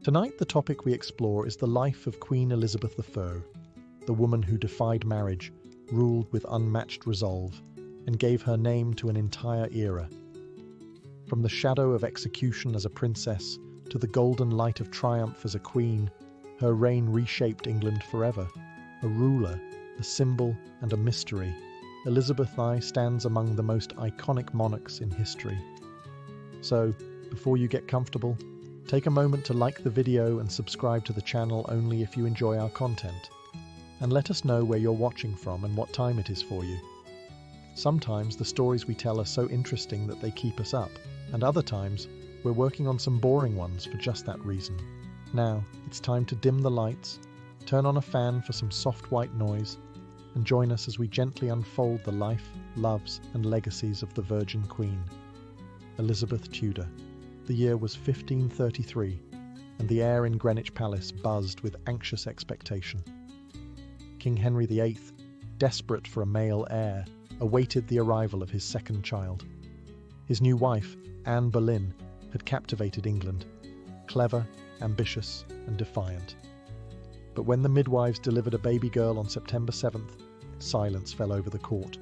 Tonight, the topic we explore is the life of Queen Elizabeth I, the woman who defied marriage, ruled with unmatched resolve, and gave her name to an entire era. From the shadow of execution as a princess to the golden light of triumph as a queen, her reign reshaped England forever. A ruler, a symbol, and a mystery, Elizabeth I stands among the most iconic monarchs in history. So, before you get comfortable, take a moment to like the video and subscribe to the channel only if you enjoy our content. And let us know where you're watching from and what time it is for you. Sometimes the stories we tell are so interesting that they keep us up, and other times we're working on some boring ones for just that reason. Now, it's time to dim the lights, turn on a fan for some soft white noise, and join us as we gently unfold the life, loves, and legacies of the Virgin Queen, Elizabeth Tudor. The year was 1533, and the air in Greenwich Palace buzzed with anxious expectation. King Henry VIII, desperate for a male heir, awaited the arrival of his second child. His new wife, Anne Boleyn, had captivated England, clever, ambitious, and defiant. But when the midwives delivered a baby girl on September 7th, silence fell over the court.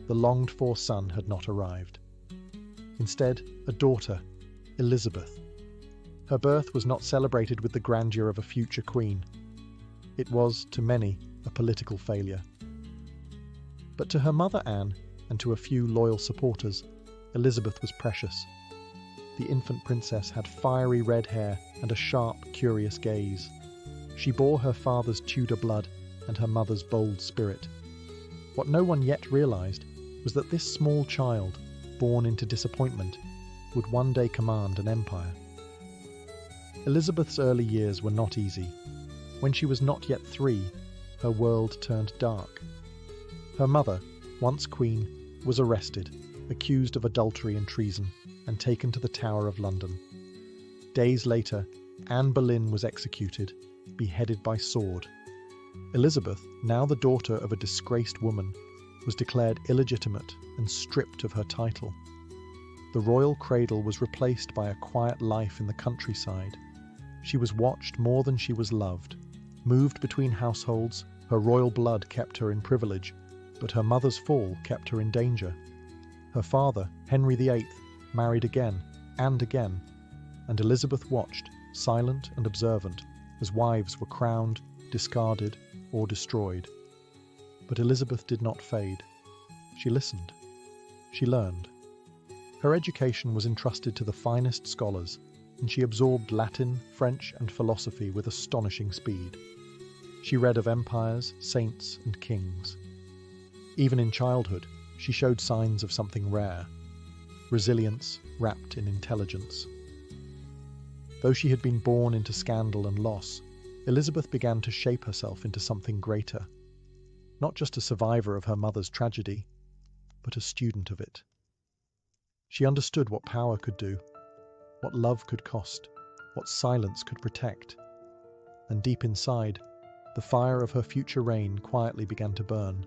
The longed-for son had not arrived. Instead, a daughter, Elizabeth. Her birth was not celebrated with the grandeur of a future queen. It was, to many, a political failure. But to her mother Anne, and to a few loyal supporters, Elizabeth was precious. The infant princess had fiery red hair and a sharp, curious gaze. She bore her father's Tudor blood and her mother's bold spirit. What no one yet realized was that this small child, born into disappointment, would one day command an empire. Elizabeth's early years were not easy. When she was not yet 3, her world turned dark. Her mother, once queen, was arrested, accused of adultery and treason, and taken to the Tower of London. Days later, Anne Boleyn was executed, beheaded by sword. Elizabeth, now the daughter of a disgraced woman, was declared illegitimate and stripped of her title. The royal cradle was replaced by a quiet life in the countryside. She was watched more than she was loved. Moved between households, her royal blood kept her in privilege, but her mother's fall kept her in danger. Her father, Henry VIII, married again, and Elizabeth watched, silent and observant, as wives were crowned, discarded, or destroyed. But Elizabeth did not fade. She listened. She learned. Her education was entrusted to the finest scholars, and she absorbed Latin, French, and philosophy with astonishing speed. She read of empires, saints, and kings. Even in childhood, she showed signs of something rare: resilience wrapped in intelligence. Though she had been born into scandal and loss, Elizabeth began to shape herself into something greater. Not just a survivor of her mother's tragedy, but a student of it. She understood what power could do, what love could cost, what silence could protect. And deep inside, the fire of her future reign quietly began to burn.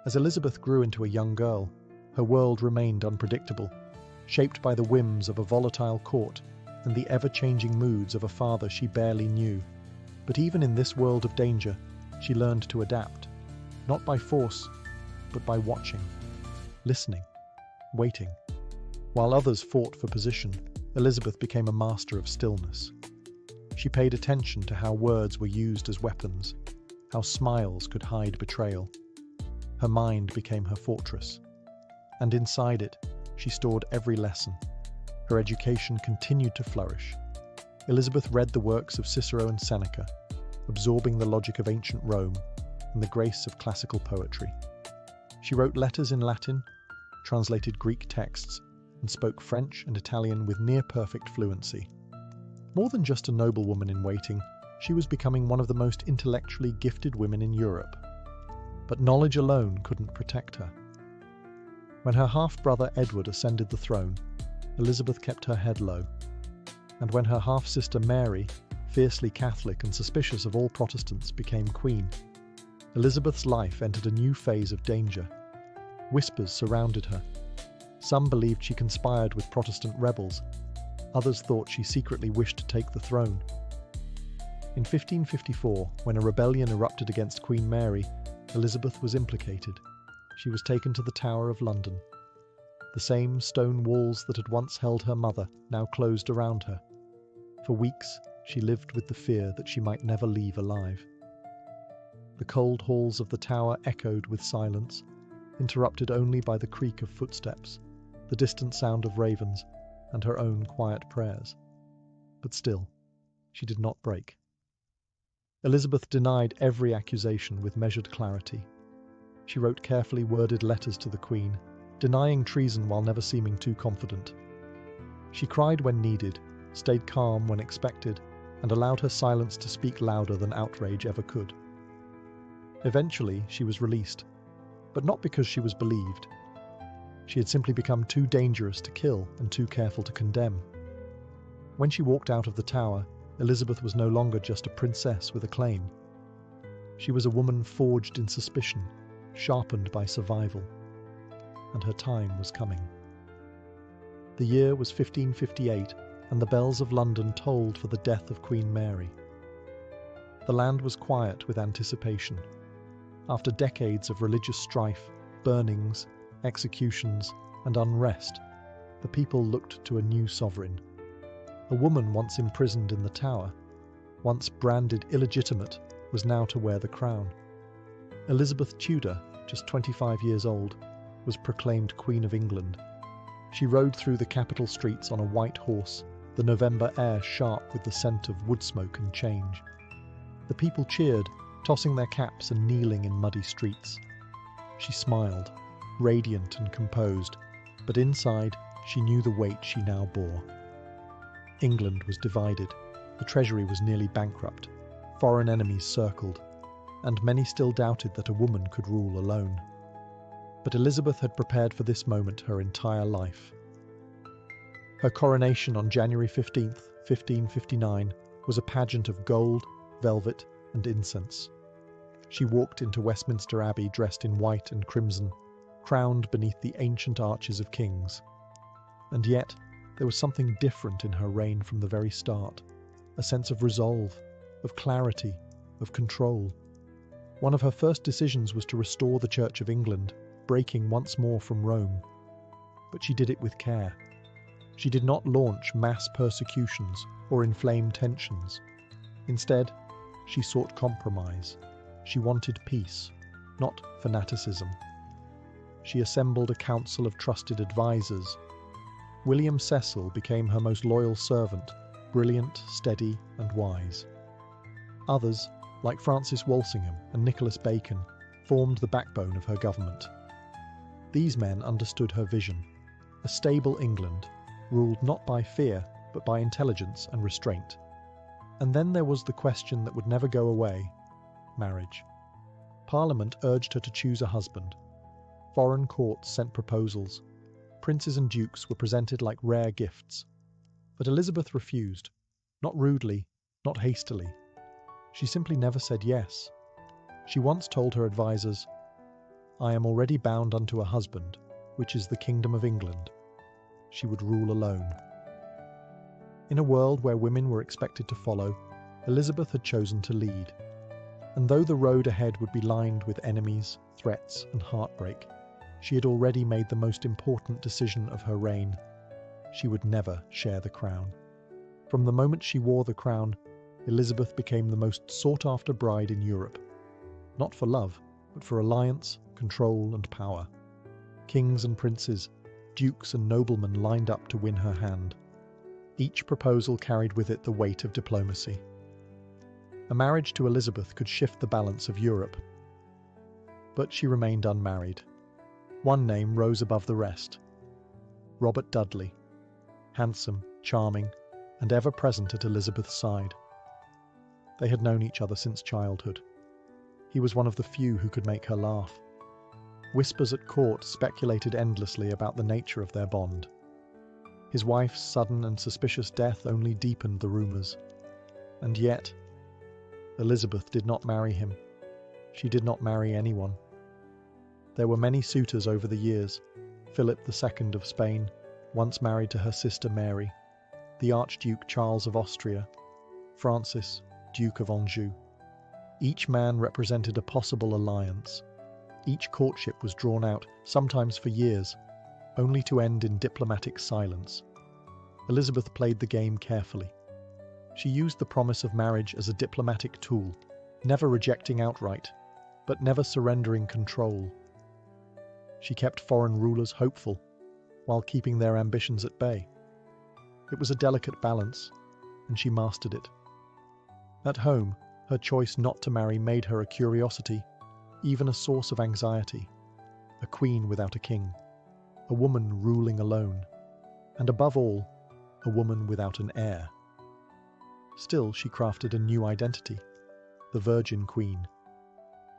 As Elizabeth grew into a young girl, her world remained unpredictable, shaped by the whims of a volatile court and the ever-changing moods of a father she barely knew. But even in this world of danger, she learned to adapt, not by force, but by watching, listening, waiting. While others fought for position, Elizabeth became a master of stillness. She paid attention to how words were used as weapons, how smiles could hide betrayal. Her mind became her fortress, and inside it, she stored every lesson. Her education continued to flourish. Elizabeth read the works of Cicero and Seneca, absorbing the logic of ancient Rome and the grace of classical poetry. She wrote letters in Latin, translated Greek texts, and spoke French and Italian with near-perfect fluency. More than just a noblewoman in waiting, she was becoming one of the most intellectually gifted women in Europe. But knowledge alone couldn't protect her. When her half-brother Edward ascended the throne, Elizabeth kept her head low. And when her half-sister Mary, fiercely Catholic and suspicious of all Protestants, became queen, Elizabeth's life entered a new phase of danger. Whispers surrounded her. Some believed she conspired with Protestant rebels. Others thought she secretly wished to take the throne. In 1554, when a rebellion erupted against Queen Mary, Elizabeth was implicated. She was taken to the Tower of London. The same stone walls that had once held her mother now closed around her. For weeks, she lived with the fear that she might never leave alive. The cold halls of the tower echoed with silence, interrupted only by the creak of footsteps, the distant sound of ravens, and her own quiet prayers. But still, she did not break. Elizabeth denied every accusation with measured clarity. She wrote carefully worded letters to the Queen, denying treason while never seeming too confident. She cried when needed, stayed calm when expected, and allowed her silence to speak louder than outrage ever could. Eventually, she was released, but not because she was believed. She had simply become too dangerous to kill and too careful to condemn. When she walked out of the tower, Elizabeth was no longer just a princess with a claim. She was a woman forged in suspicion, sharpened by survival. And her time was coming. The year was 1558, and the bells of London tolled for the death of Queen Mary. The land was quiet with anticipation. After decades of religious strife, burnings, executions, and unrest, the people looked to a new sovereign. A woman once imprisoned in the tower, once branded illegitimate, was now to wear the crown. Elizabeth Tudor, just 25 years old, was proclaimed Queen of England. She rode through the capital streets on a white horse, the November air sharp with the scent of wood smoke and change. The people cheered, tossing their caps and kneeling in muddy streets. She smiled, radiant and composed, but inside she knew the weight she now bore. England was divided, the treasury was nearly bankrupt, foreign enemies circled, and many still doubted that a woman could rule alone. But Elizabeth had prepared for this moment her entire life. Her coronation on January 15th, 1559, was a pageant of gold, velvet, and incense. She walked into Westminster Abbey dressed in white and crimson, crowned beneath the ancient arches of kings. And yet, there was something different in her reign from the very start, a sense of resolve, of clarity, of control. One of her first decisions was to restore the Church of England, breaking once more from Rome. But she did it with care. She did not launch mass persecutions or inflame tensions. Instead, she sought compromise. She wanted peace, not fanaticism. She assembled a council of trusted advisors. William Cecil became her most loyal servant, brilliant, steady, and wise. Others, like Francis Walsingham and Nicholas Bacon, formed the backbone of her government. These men understood her vision, a stable England, ruled not by fear, but by intelligence and restraint. And then there was the question that would never go away: marriage. Parliament urged her to choose a husband. Foreign courts sent proposals. Princes and dukes were presented like rare gifts. But Elizabeth refused, not rudely, not hastily. She simply never said yes. She once told her advisors, "I am already bound unto a husband, which is the kingdom of England." She would rule alone. In a world where women were expected to follow, Elizabeth had chosen to lead. And though the road ahead would be lined with enemies, threats, and heartbreak, she had already made the most important decision of her reign. She would never share the crown. From the moment she wore the crown, Elizabeth became the most sought-after bride in Europe. Not for love, but for alliance, control, and power. Kings and princes, dukes and noblemen lined up to win her hand. Each proposal carried with it the weight of diplomacy. A marriage to Elizabeth could shift the balance of Europe. But she remained unmarried. One name rose above the rest: Robert Dudley, handsome, charming, and ever present at Elizabeth's side. They had known each other since childhood. He was one of the few who could make her laugh. Whispers at court speculated endlessly about the nature of their bond. His wife's sudden and suspicious death only deepened the rumours. And yet, Elizabeth did not marry him. She did not marry anyone. There were many suitors over the years. Philip II of Spain, once married to her sister Mary. the Archduke Charles of Austria, Francis, Duke of Anjou. Each man represented a possible alliance. Each courtship was drawn out, sometimes for years, only to end in diplomatic silence. Elizabeth played the game carefully. She used the promise of marriage as a diplomatic tool, never rejecting outright, but never surrendering control. She kept foreign rulers hopeful, while keeping their ambitions at bay. It was a delicate balance, and she mastered it. At home, her choice not to marry made her a curiosity, even a source of anxiety. A queen without a king, a woman ruling alone, and above all, a woman without an heir. Still, she crafted a new identity, the Virgin Queen.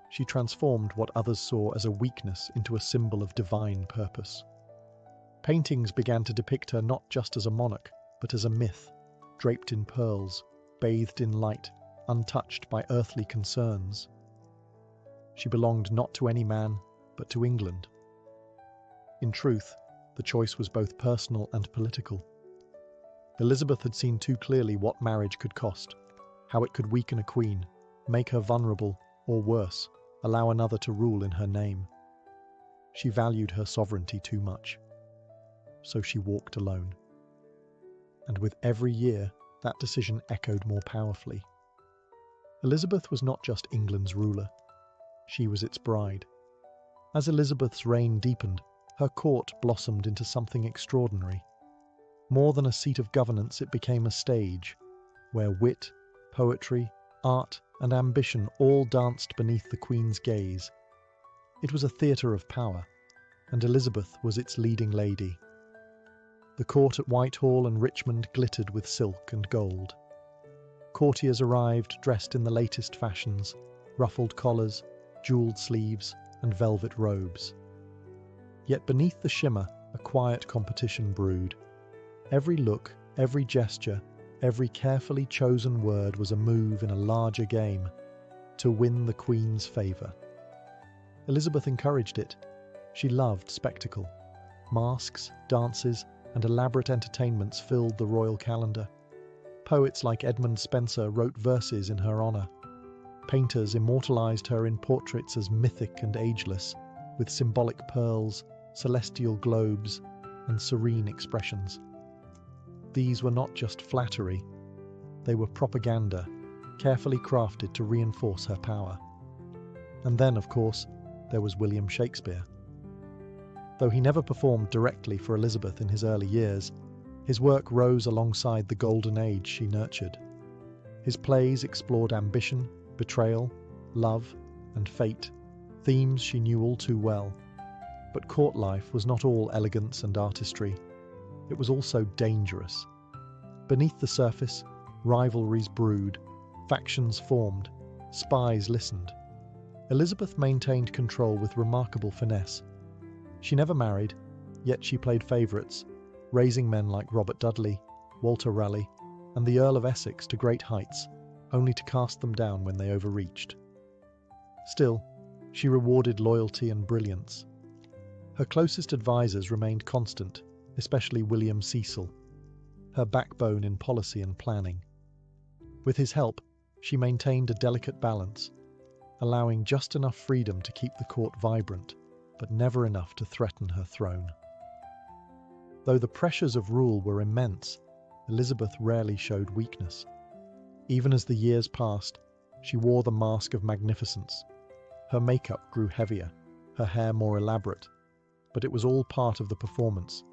She transformed what others saw as a weakness into a symbol of divine purpose. Paintings began to depict her not just as a monarch, but as a myth, draped in pearls, bathed in light, untouched by earthly concerns. She belonged not to any man, but to England. In truth, the choice was both personal and political. Elizabeth had seen too clearly what marriage could cost, how it could weaken a queen, make her vulnerable, or worse, allow another to rule in her name. She valued her sovereignty too much. So she walked alone. And with every year, that decision echoed more powerfully. Elizabeth was not just England's ruler. She was its bride. As Elizabeth's reign deepened, her court blossomed into something extraordinary. More than a seat of governance, it became a stage, where wit, poetry, art, and ambition all danced beneath the Queen's gaze. It was a theatre of power, and Elizabeth was its leading lady. The court at Whitehall and Richmond glittered with silk and gold. Courtiers arrived dressed in the latest fashions, ruffled collars, jewelled sleeves, and velvet robes. Yet beneath the shimmer, a quiet competition brewed. Every look, every gesture, every carefully chosen word was a move in a larger game, to win the Queen's favour. Elizabeth encouraged it. She loved spectacle. Masks, dances, and elaborate entertainments filled the royal calendar. Poets like Edmund Spenser wrote verses in her honour. Painters immortalised her in portraits as mythic and ageless, with symbolic pearls, celestial globes, and serene expressions. These were not just flattery, they were propaganda, carefully crafted to reinforce her power. And then, of course, there was William Shakespeare. Though he never performed directly for Elizabeth in his early years, his work rose alongside the golden age she nurtured. His plays explored ambition, betrayal, love, and fate, themes she knew all too well. But court life was not all elegance and artistry. It was also dangerous. Beneath the surface, rivalries brewed, factions formed, spies listened. Elizabeth maintained control with remarkable finesse. She never married, yet she played favourites, raising men like Robert Dudley, Walter Raleigh, and the Earl of Essex to great heights, only to cast them down when they overreached. Still, she rewarded loyalty and brilliance. Her closest advisors remained constant, especially William Cecil, her backbone in policy and planning. With his help, she maintained a delicate balance, allowing just enough freedom to keep the court vibrant, but never enough to threaten her throne. Though the pressures of rule were immense, Elizabeth rarely showed weakness. Even as the years passed, she wore the mask of magnificence. Her makeup grew heavier, her hair more elaborate, but it was all part of the performance.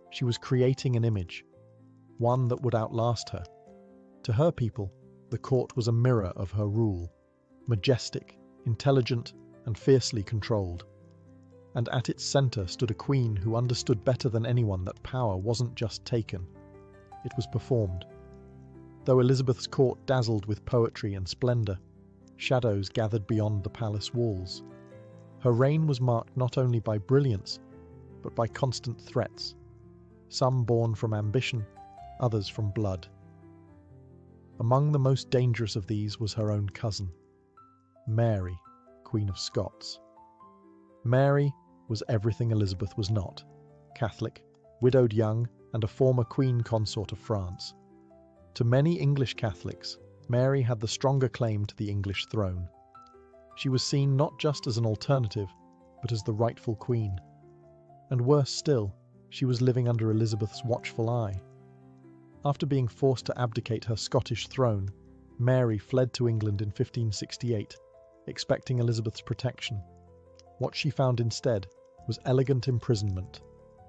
She was creating an image, one that would outlast her. To her people, the court was a mirror of her rule, majestic, intelligent, and fiercely controlled. And at its centre stood a queen who understood better than anyone that power wasn't just taken, it was performed. Though Elizabeth's court dazzled with poetry and splendour, shadows gathered beyond the palace walls. Her reign was marked not only by brilliance, but by constant threats, some born from ambition, others from blood. Among the most dangerous of these was her own cousin, Mary, Queen of Scots. Mary was everything Elizabeth was not: Catholic, widowed young, and a former Queen Consort of France. To many English Catholics, Mary had the stronger claim to the English throne. She was seen not just as an alternative, but as the rightful queen. And worse still, she was living under Elizabeth's watchful eye. After being forced to abdicate her Scottish throne, Mary fled to England in 1568, expecting Elizabeth's protection. What she found instead was elegant imprisonment.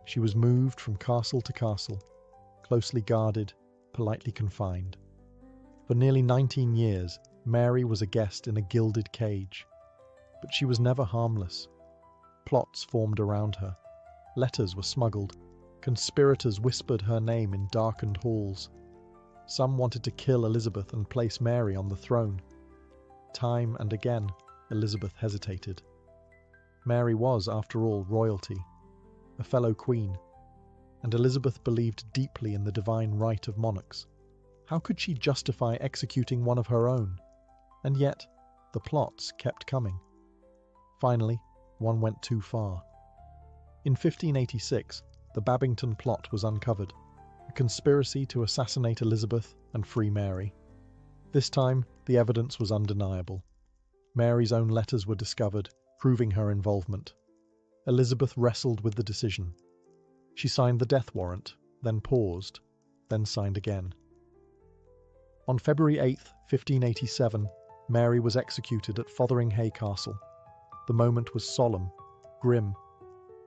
She was moved from castle to castle, closely guarded, politely confined. For nearly 19 years, Mary was a guest in a gilded cage. But she was never harmless. Plots formed around her. Letters were smuggled. Conspirators whispered her name in darkened halls. Some wanted to kill Elizabeth and place Mary on the throne. Time and again, Elizabeth hesitated. Mary was, after all, royalty, a fellow queen, and Elizabeth believed deeply in the divine right of monarchs. How could she justify executing one of her own? And yet, the plots kept coming. Finally, one went too far. In 1586, the Babington plot was uncovered, a conspiracy to assassinate Elizabeth and free Mary. This time, the evidence was undeniable. Mary's own letters were discovered, proving her involvement. Elizabeth wrestled with the decision. She signed the death warrant, then paused, then signed again. On February 8, 1587, Mary was executed at Fotheringhay Castle. The moment was solemn, grim.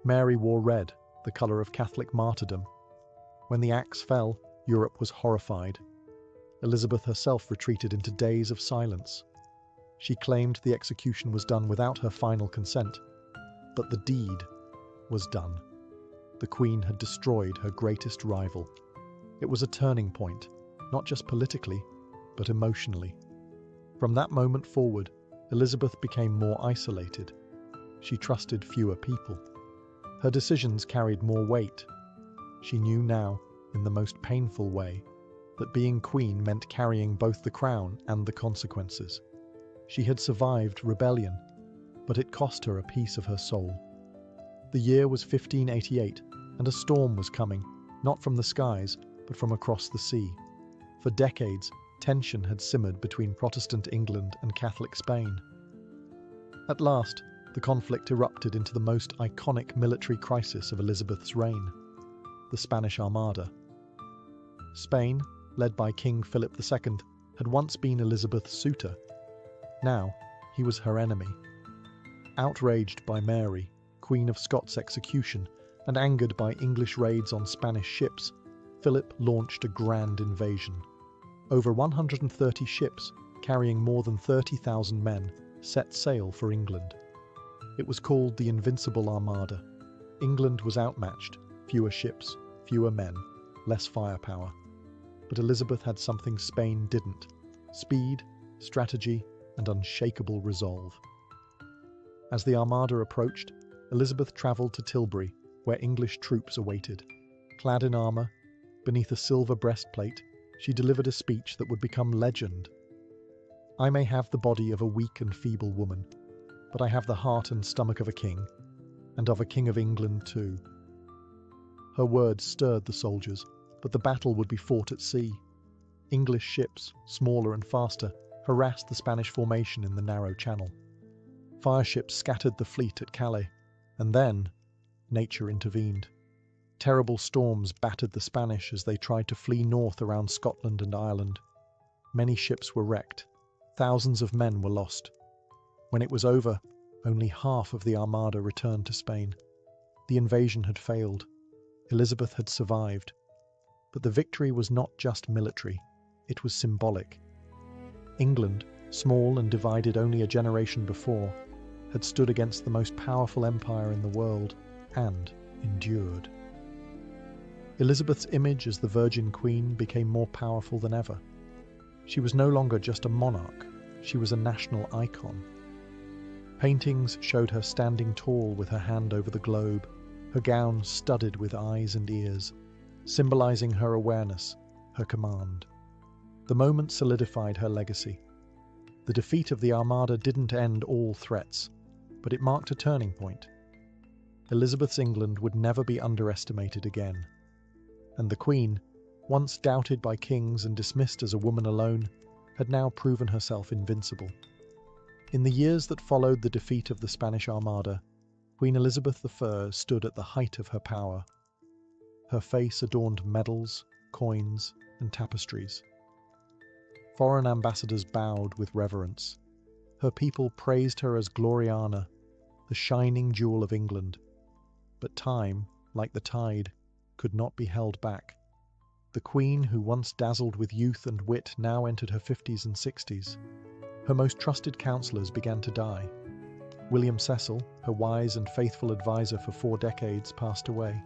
Mary wore red, the colour of Catholic martyrdom. When the axe fell, Europe was horrified. Elizabeth herself retreated into days of silence. She claimed the execution was done without her final consent, but the deed was done. The Queen had destroyed her greatest rival. It was a turning point, not just politically, but emotionally. From that moment forward, Elizabeth became more isolated. She trusted fewer people. Her decisions carried more weight. She knew now, in the most painful way, that being queen meant carrying both the crown and the consequences. She had survived rebellion, but it cost her a piece of her soul. The year was 1588, and a storm was coming, not from the skies, but from across the sea. For decades, tension had simmered between Protestant England and Catholic Spain. At last, the conflict erupted into the most iconic military crisis of Elizabeth's reign, the Spanish Armada. Spain, led by King Philip II, had once been Elizabeth's suitor. Now, he was her enemy. Outraged by Mary, Queen of Scots' execution, and angered by English raids on Spanish ships, Philip launched a grand invasion. Over 130 ships, carrying more than 30,000 men, set sail for England. It was called the Invincible Armada. England was outmatched, fewer ships, fewer men, less firepower. But Elizabeth had something Spain didn't: speed, strategy, and unshakable resolve. As the Armada approached, Elizabeth travelled to Tilbury, where English troops awaited. Clad in armour, beneath a silver breastplate, she delivered a speech that would become legend. "I may have the body of a weak and feeble woman, but I have the heart and stomach of a king, and of a king of England too." Her words stirred the soldiers, but the battle would be fought at sea. English ships, smaller and faster, harassed the Spanish formation in the narrow channel. Fireships scattered the fleet at Calais, and then nature intervened. Terrible storms battered the Spanish as they tried to flee north around Scotland and Ireland. Many ships were wrecked. Thousands of men were lost. When it was over, only half of the Armada returned to Spain. The invasion had failed. Elizabeth had survived. But the victory was not just military, it was symbolic. England, small and divided only a generation before, had stood against the most powerful empire in the world and endured. Elizabeth's image as the Virgin Queen became more powerful than ever. She was no longer just a monarch, she was a national icon. Paintings showed her standing tall with her hand over the globe, her gown studded with eyes and ears, symbolizing her awareness, her command. The moment solidified her legacy. The defeat of the Armada didn't end all threats, but it marked a turning point. Elizabeth's England would never be underestimated again. And the Queen, once doubted by kings and dismissed as a woman alone, had now proven herself invincible. In the years that followed the defeat of the Spanish Armada, Queen Elizabeth I stood at the height of her power. Her face adorned medals, coins, and tapestries. Foreign ambassadors bowed with reverence. Her people praised her as Gloriana, the shining jewel of England. But time, like the tide, could not be held back. The Queen, who once dazzled with youth and wit, now entered her 50s and 60s. Her most trusted counsellors began to die. William Cecil, her wise and faithful advisor for 4 decades, passed away.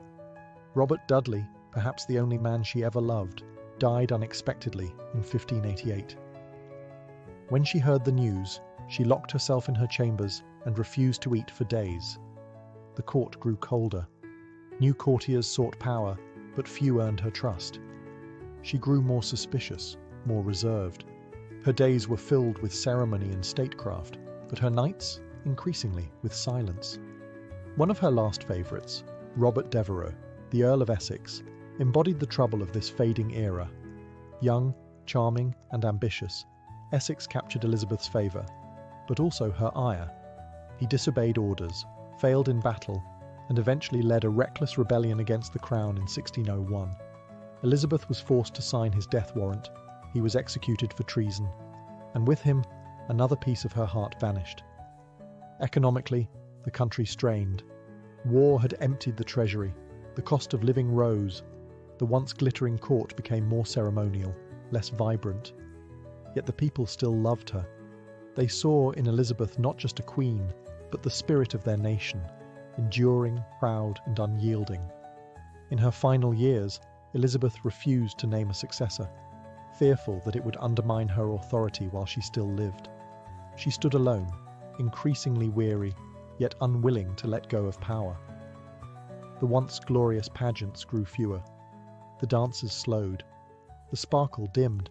Robert Dudley, perhaps the only man she ever loved, died unexpectedly in 1588. When she heard the news, she locked herself in her chambers and refused to eat for days. The court grew colder. New courtiers sought power, but few earned her trust. She grew more suspicious, more reserved. Her days were filled with ceremony and statecraft, but her nights, increasingly, with silence. One of her last favourites, Robert Devereux, the Earl of Essex, embodied the trouble of this fading era. Young, charming, and ambitious, Essex captured Elizabeth's favour, but also her ire. He disobeyed orders, failed in battle, and eventually led a reckless rebellion against the crown in 1601. Elizabeth was forced to sign his death warrant. He was executed for treason, and with him, another piece of her heart vanished. Economically, the country strained. War had emptied the treasury. The cost of living rose. The once glittering court became more ceremonial, less vibrant. Yet the people still loved her. They saw in Elizabeth not just a queen, but the spirit of their nation, enduring, proud, and unyielding. In her final years, Elizabeth refused to name a successor, fearful that it would undermine her authority while she still lived. She stood alone, increasingly weary, yet unwilling to let go of power. The once glorious pageants grew fewer. The dances slowed. The sparkle dimmed,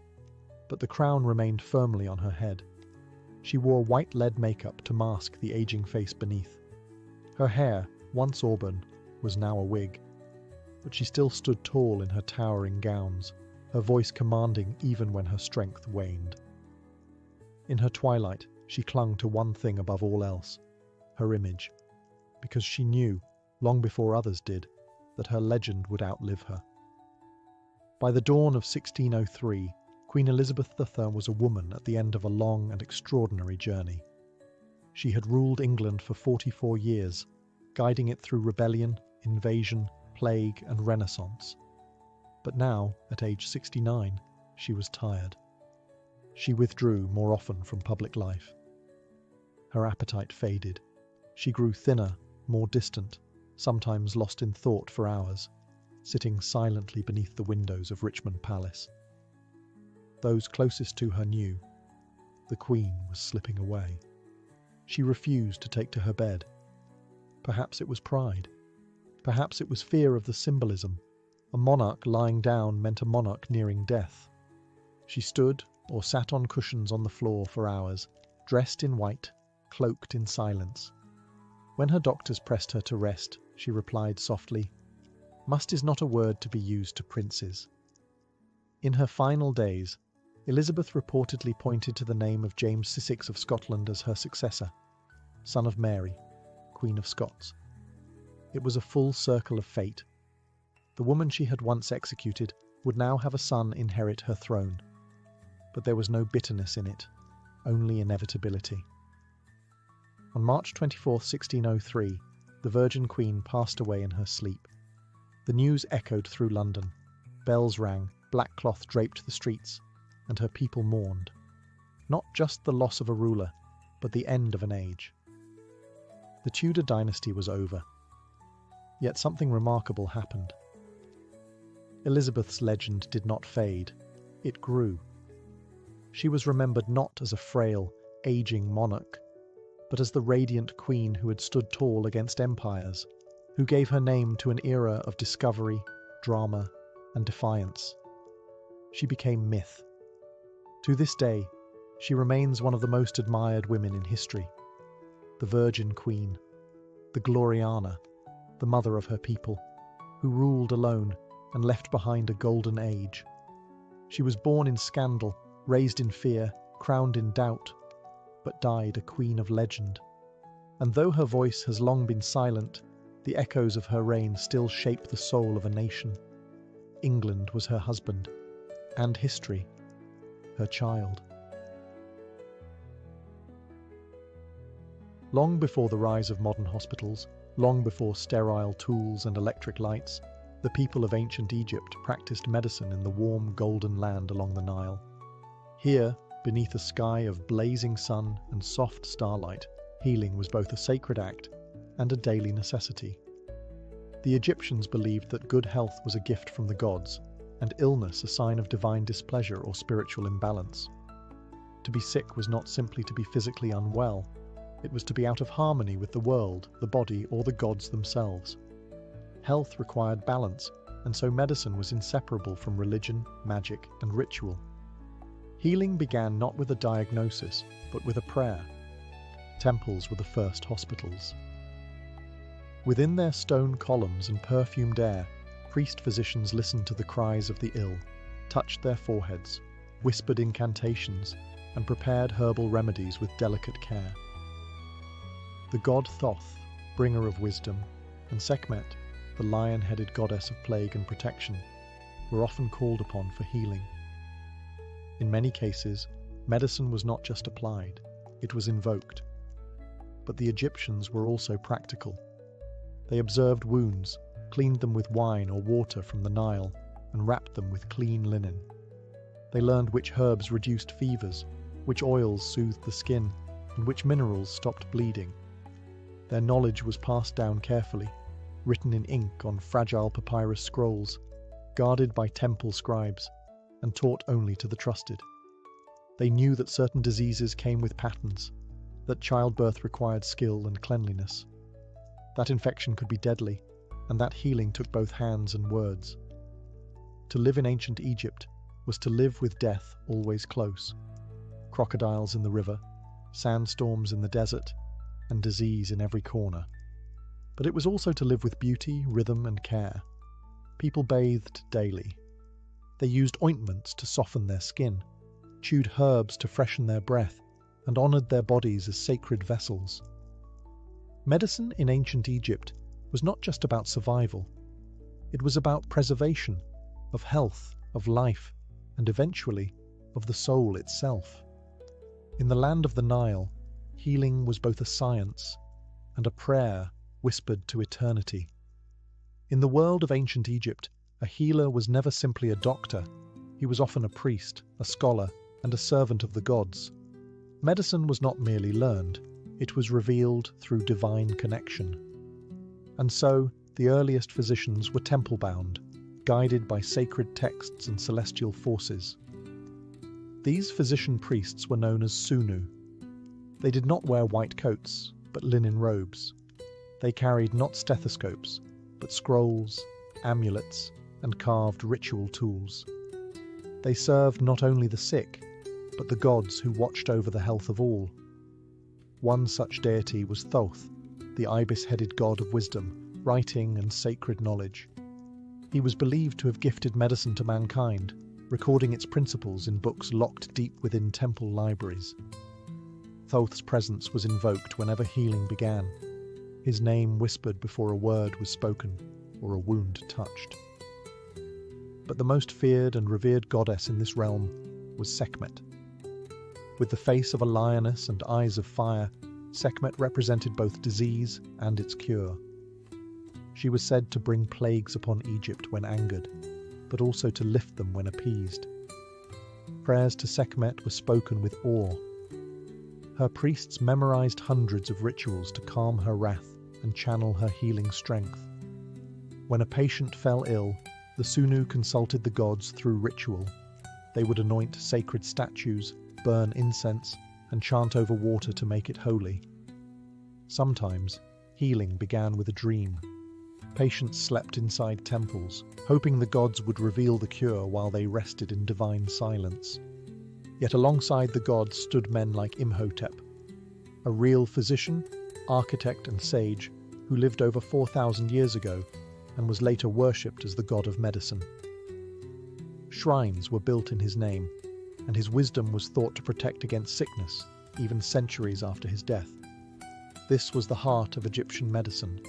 but the crown remained firmly on her head. She wore white lead makeup to mask the aging face beneath. Her hair, once auburn, was now a wig, but she still stood tall in her towering gowns, her voice commanding even when her strength waned. In her twilight, she clung to one thing above all else, her image, because she knew, long before others did, that her legend would outlive her. By the dawn of 1603, Queen Elizabeth III was a woman at the end of a long and extraordinary journey. She had ruled England for 44 years, guiding it through rebellion, invasion, plague, and renaissance. But now, at age 69, she was tired. She withdrew more often from public life. Her appetite faded. She grew thinner, more distant, sometimes lost in thought for hours, sitting silently beneath the windows of Richmond Palace. Those closest to her knew the Queen was slipping away. She refused to take to her bed. Perhaps it was pride. Perhaps it was fear of the symbolism. A monarch lying down meant a monarch nearing death. She stood or sat on cushions on the floor for hours, dressed in white, cloaked in silence. When her doctors pressed her to rest, she replied softly, "Must is not a word to be used to princes." In her final days, Elizabeth reportedly pointed to the name of James VI of Scotland as her successor, son of Mary, Queen of Scots. It was a full circle of fate. The woman she had once executed would now have a son inherit her throne. But there was no bitterness in it, only inevitability. On March 24, 1603, the Virgin Queen passed away in her sleep. The news echoed through London. Bells rang, black cloth draped the streets, and her people mourned. Not just the loss of a ruler, but the end of an age. The Tudor dynasty was over. Yet something remarkable happened. Elizabeth's legend did not fade. It grew. She was remembered not as a frail, aging monarch, but as the radiant queen who had stood tall against empires, who gave her name to an era of discovery, drama, and defiance. She became myth. To this day, she remains one of the most admired women in history. The Virgin Queen, the Gloriana, the mother of her people, who ruled alone, and left behind a golden age. She was born in scandal, raised in fear, crowned in doubt, but died a queen of legend. And though her voice has long been silent, the echoes of her reign still shape the soul of a nation. England was her husband, and history, her child. Long before the rise of modern hospitals, long before sterile tools and electric lights, the people of ancient Egypt practiced medicine in the warm golden land along the Nile. Here, beneath a sky of blazing sun and soft starlight, healing was both a sacred act and a daily necessity. The Egyptians believed that good health was a gift from the gods, and illness a sign of divine displeasure or spiritual imbalance. To be sick was not simply to be physically unwell, it was to be out of harmony with the world, the body, or the gods themselves. Health required balance, and so medicine was inseparable from religion, magic, and ritual. Healing began not with a diagnosis, but with a prayer. Temples were the first hospitals. Within their stone columns and perfumed air, priest-physicians listened to the cries of the ill, touched their foreheads, whispered incantations, and prepared herbal remedies with delicate care. The god Thoth, bringer of wisdom, and Sekhmet, the lion-headed goddess of plague and protection, were often called upon for healing. In many cases, medicine was not just applied, it was invoked. But the Egyptians were also practical. They observed wounds, cleaned them with wine or water from the Nile, and wrapped them with clean linen. They learned which herbs reduced fevers, which oils soothed the skin, and which minerals stopped bleeding. Their knowledge was passed down carefully, written in ink on fragile papyrus scrolls, guarded by temple scribes, and taught only to the trusted. They knew that certain diseases came with patterns, that childbirth required skill and cleanliness, that infection could be deadly, and that healing took both hands and words. To live in ancient Egypt was to live with death always close. Crocodiles in the river, sandstorms in the desert, and disease in every corner. But it was also to live with beauty, rhythm, and care. People bathed daily. They used ointments to soften their skin, chewed herbs to freshen their breath, and honoured their bodies as sacred vessels. Medicine in ancient Egypt was not just about survival. It was about preservation, of health, of life, and eventually of the soul itself. In the land of the Nile, healing was both a science and a prayer whispered to eternity. In the world of ancient Egypt, a healer was never simply a doctor. He was often a priest, a scholar, and a servant of the gods. Medicine was not merely learned, it was revealed through divine connection. And so, the earliest physicians were temple-bound, guided by sacred texts and celestial forces. These physician priests were known as Sunu. They did not wear white coats, but linen robes. They carried not stethoscopes, but scrolls, amulets, and carved ritual tools. They served not only the sick, but the gods who watched over the health of all. One such deity was Thoth, the ibis-headed god of wisdom, writing, and sacred knowledge. He was believed to have gifted medicine to mankind, recording its principles in books locked deep within temple libraries. Thoth's presence was invoked whenever healing began, his name whispered before a word was spoken or a wound touched. But the most feared and revered goddess in this realm was Sekhmet. With the face of a lioness and eyes of fire, Sekhmet represented both disease and its cure. She was said to bring plagues upon Egypt when angered, but also to lift them when appeased. Prayers to Sekhmet were spoken with awe. Her priests memorized hundreds of rituals to calm her wrath and channel her healing strength. When a patient fell ill, the Sunu consulted the gods through ritual. They would anoint sacred statues, burn incense, and chant over water to make it holy. Sometimes, healing began with a dream. Patients slept inside temples, hoping the gods would reveal the cure while they rested in divine silence. Yet alongside the gods stood men like Imhotep, a real physician, architect and sage who lived over 4,000 years ago and was later worshipped as the god of medicine. Shrines were built in his name, and his wisdom was thought to protect against sickness, even centuries after his death. This was the heart of Egyptian medicine,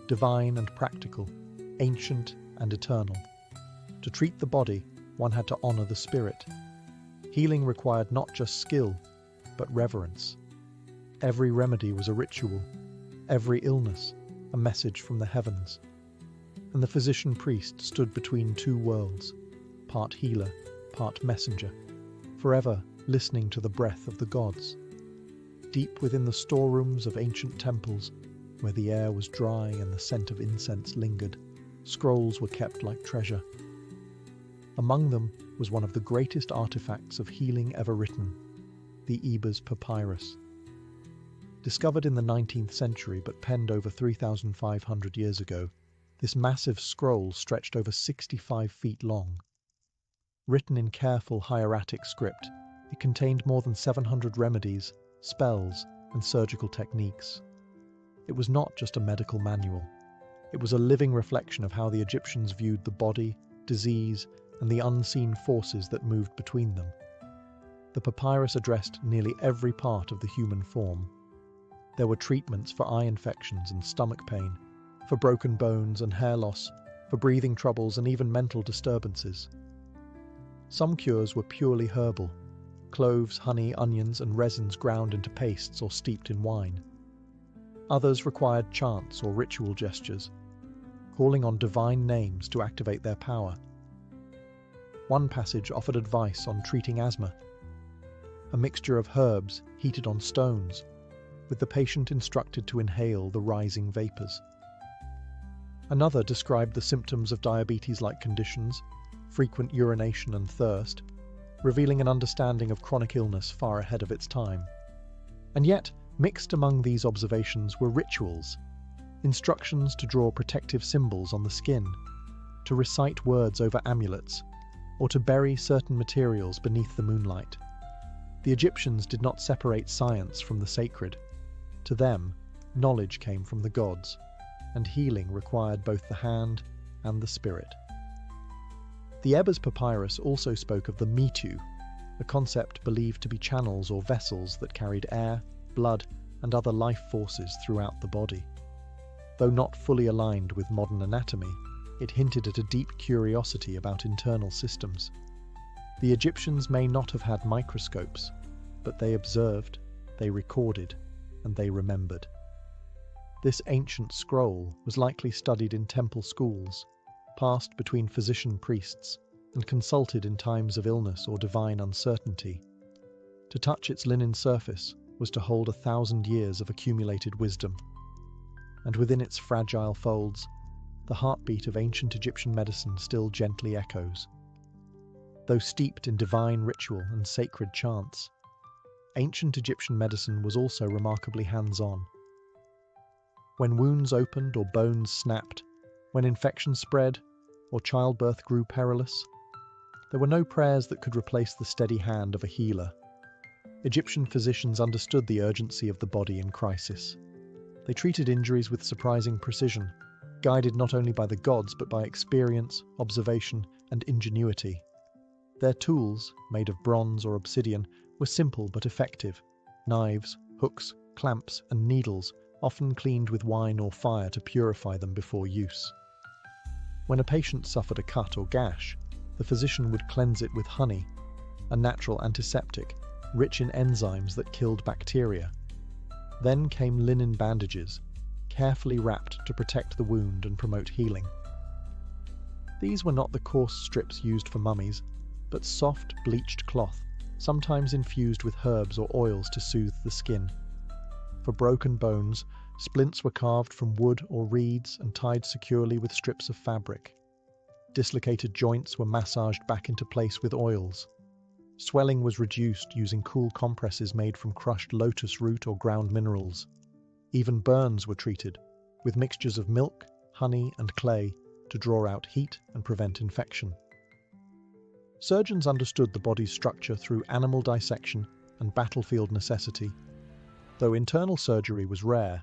divine and practical, ancient and eternal. To treat the body, one had to honor the spirit. Healing required not just skill, but reverence. Every remedy was a ritual, every illness a message from the heavens. And the physician-priest stood between two worlds, part healer, part messenger, forever listening to the breath of the gods. Deep within the storerooms of ancient temples, where the air was dry and the scent of incense lingered, scrolls were kept like treasure. Among them was one of the greatest artifacts of healing ever written, the Ebers Papyrus. Discovered in the 19th century but penned over 3,500 years ago, this massive scroll stretched over 65 feet long. Written in careful hieratic script, it contained more than 700 remedies, spells, and surgical techniques. It was not just a medical manual. It was a living reflection of how the Egyptians viewed the body, disease, and the unseen forces that moved between them. The papyrus addressed nearly every part of the human form. There were treatments for eye infections and stomach pain, for broken bones and hair loss, for breathing troubles and even mental disturbances. Some cures were purely herbal: cloves, honey, onions, and resins ground into pastes or steeped in wine. Others required chants or ritual gestures, calling on divine names to activate their power. One passage offered advice on treating asthma: a mixture of herbs heated on stones, with the patient instructed to inhale the rising vapors. Another described the symptoms of diabetes-like conditions, frequent urination and thirst, revealing an understanding of chronic illness far ahead of its time. And yet, mixed among these observations were rituals, instructions to draw protective symbols on the skin, to recite words over amulets, or to bury certain materials beneath the moonlight. The Egyptians did not separate science from the sacred. To them, knowledge came from the gods, and healing required both the hand and the spirit. The Ebers Papyrus also spoke of the mitu, a concept believed to be channels or vessels that carried air, blood, and other life forces throughout the body. Though not fully aligned with modern anatomy, it hinted at a deep curiosity about internal systems. The Egyptians may not have had microscopes, but they observed, they recorded, and they remembered. This ancient scroll was likely studied in temple schools, passed between physician-priests, and consulted in times of illness or divine uncertainty. To touch its linen surface was to hold 1,000 years of accumulated wisdom, and within its fragile folds, the heartbeat of ancient Egyptian medicine still gently echoes. Though steeped in divine ritual and sacred chants, ancient Egyptian medicine was also remarkably hands-on. When wounds opened or bones snapped, when infection spread or childbirth grew perilous, there were no prayers that could replace the steady hand of a healer. Egyptian physicians understood the urgency of the body in crisis. They treated injuries with surprising precision, guided not only by the gods but by experience, observation, and ingenuity. Their tools, made of bronze or obsidian, were simple but effective: knives, hooks, clamps, and needles, often cleaned with wine or fire to purify them before use. When a patient suffered a cut or gash, the physician would cleanse it with honey, a natural antiseptic, rich in enzymes that killed bacteria. Then came linen bandages, carefully wrapped to protect the wound and promote healing. These were not the coarse strips used for mummies, but soft, bleached cloth, sometimes infused with herbs or oils to soothe the skin. For broken bones, splints were carved from wood or reeds and tied securely with strips of fabric. Dislocated joints were massaged back into place with oils. Swelling was reduced using cool compresses made from crushed lotus root or ground minerals. Even burns were treated, with mixtures of milk, honey, and clay to draw out heat and prevent infection. Surgeons understood the body's structure through animal dissection and battlefield necessity. Though internal surgery was rare,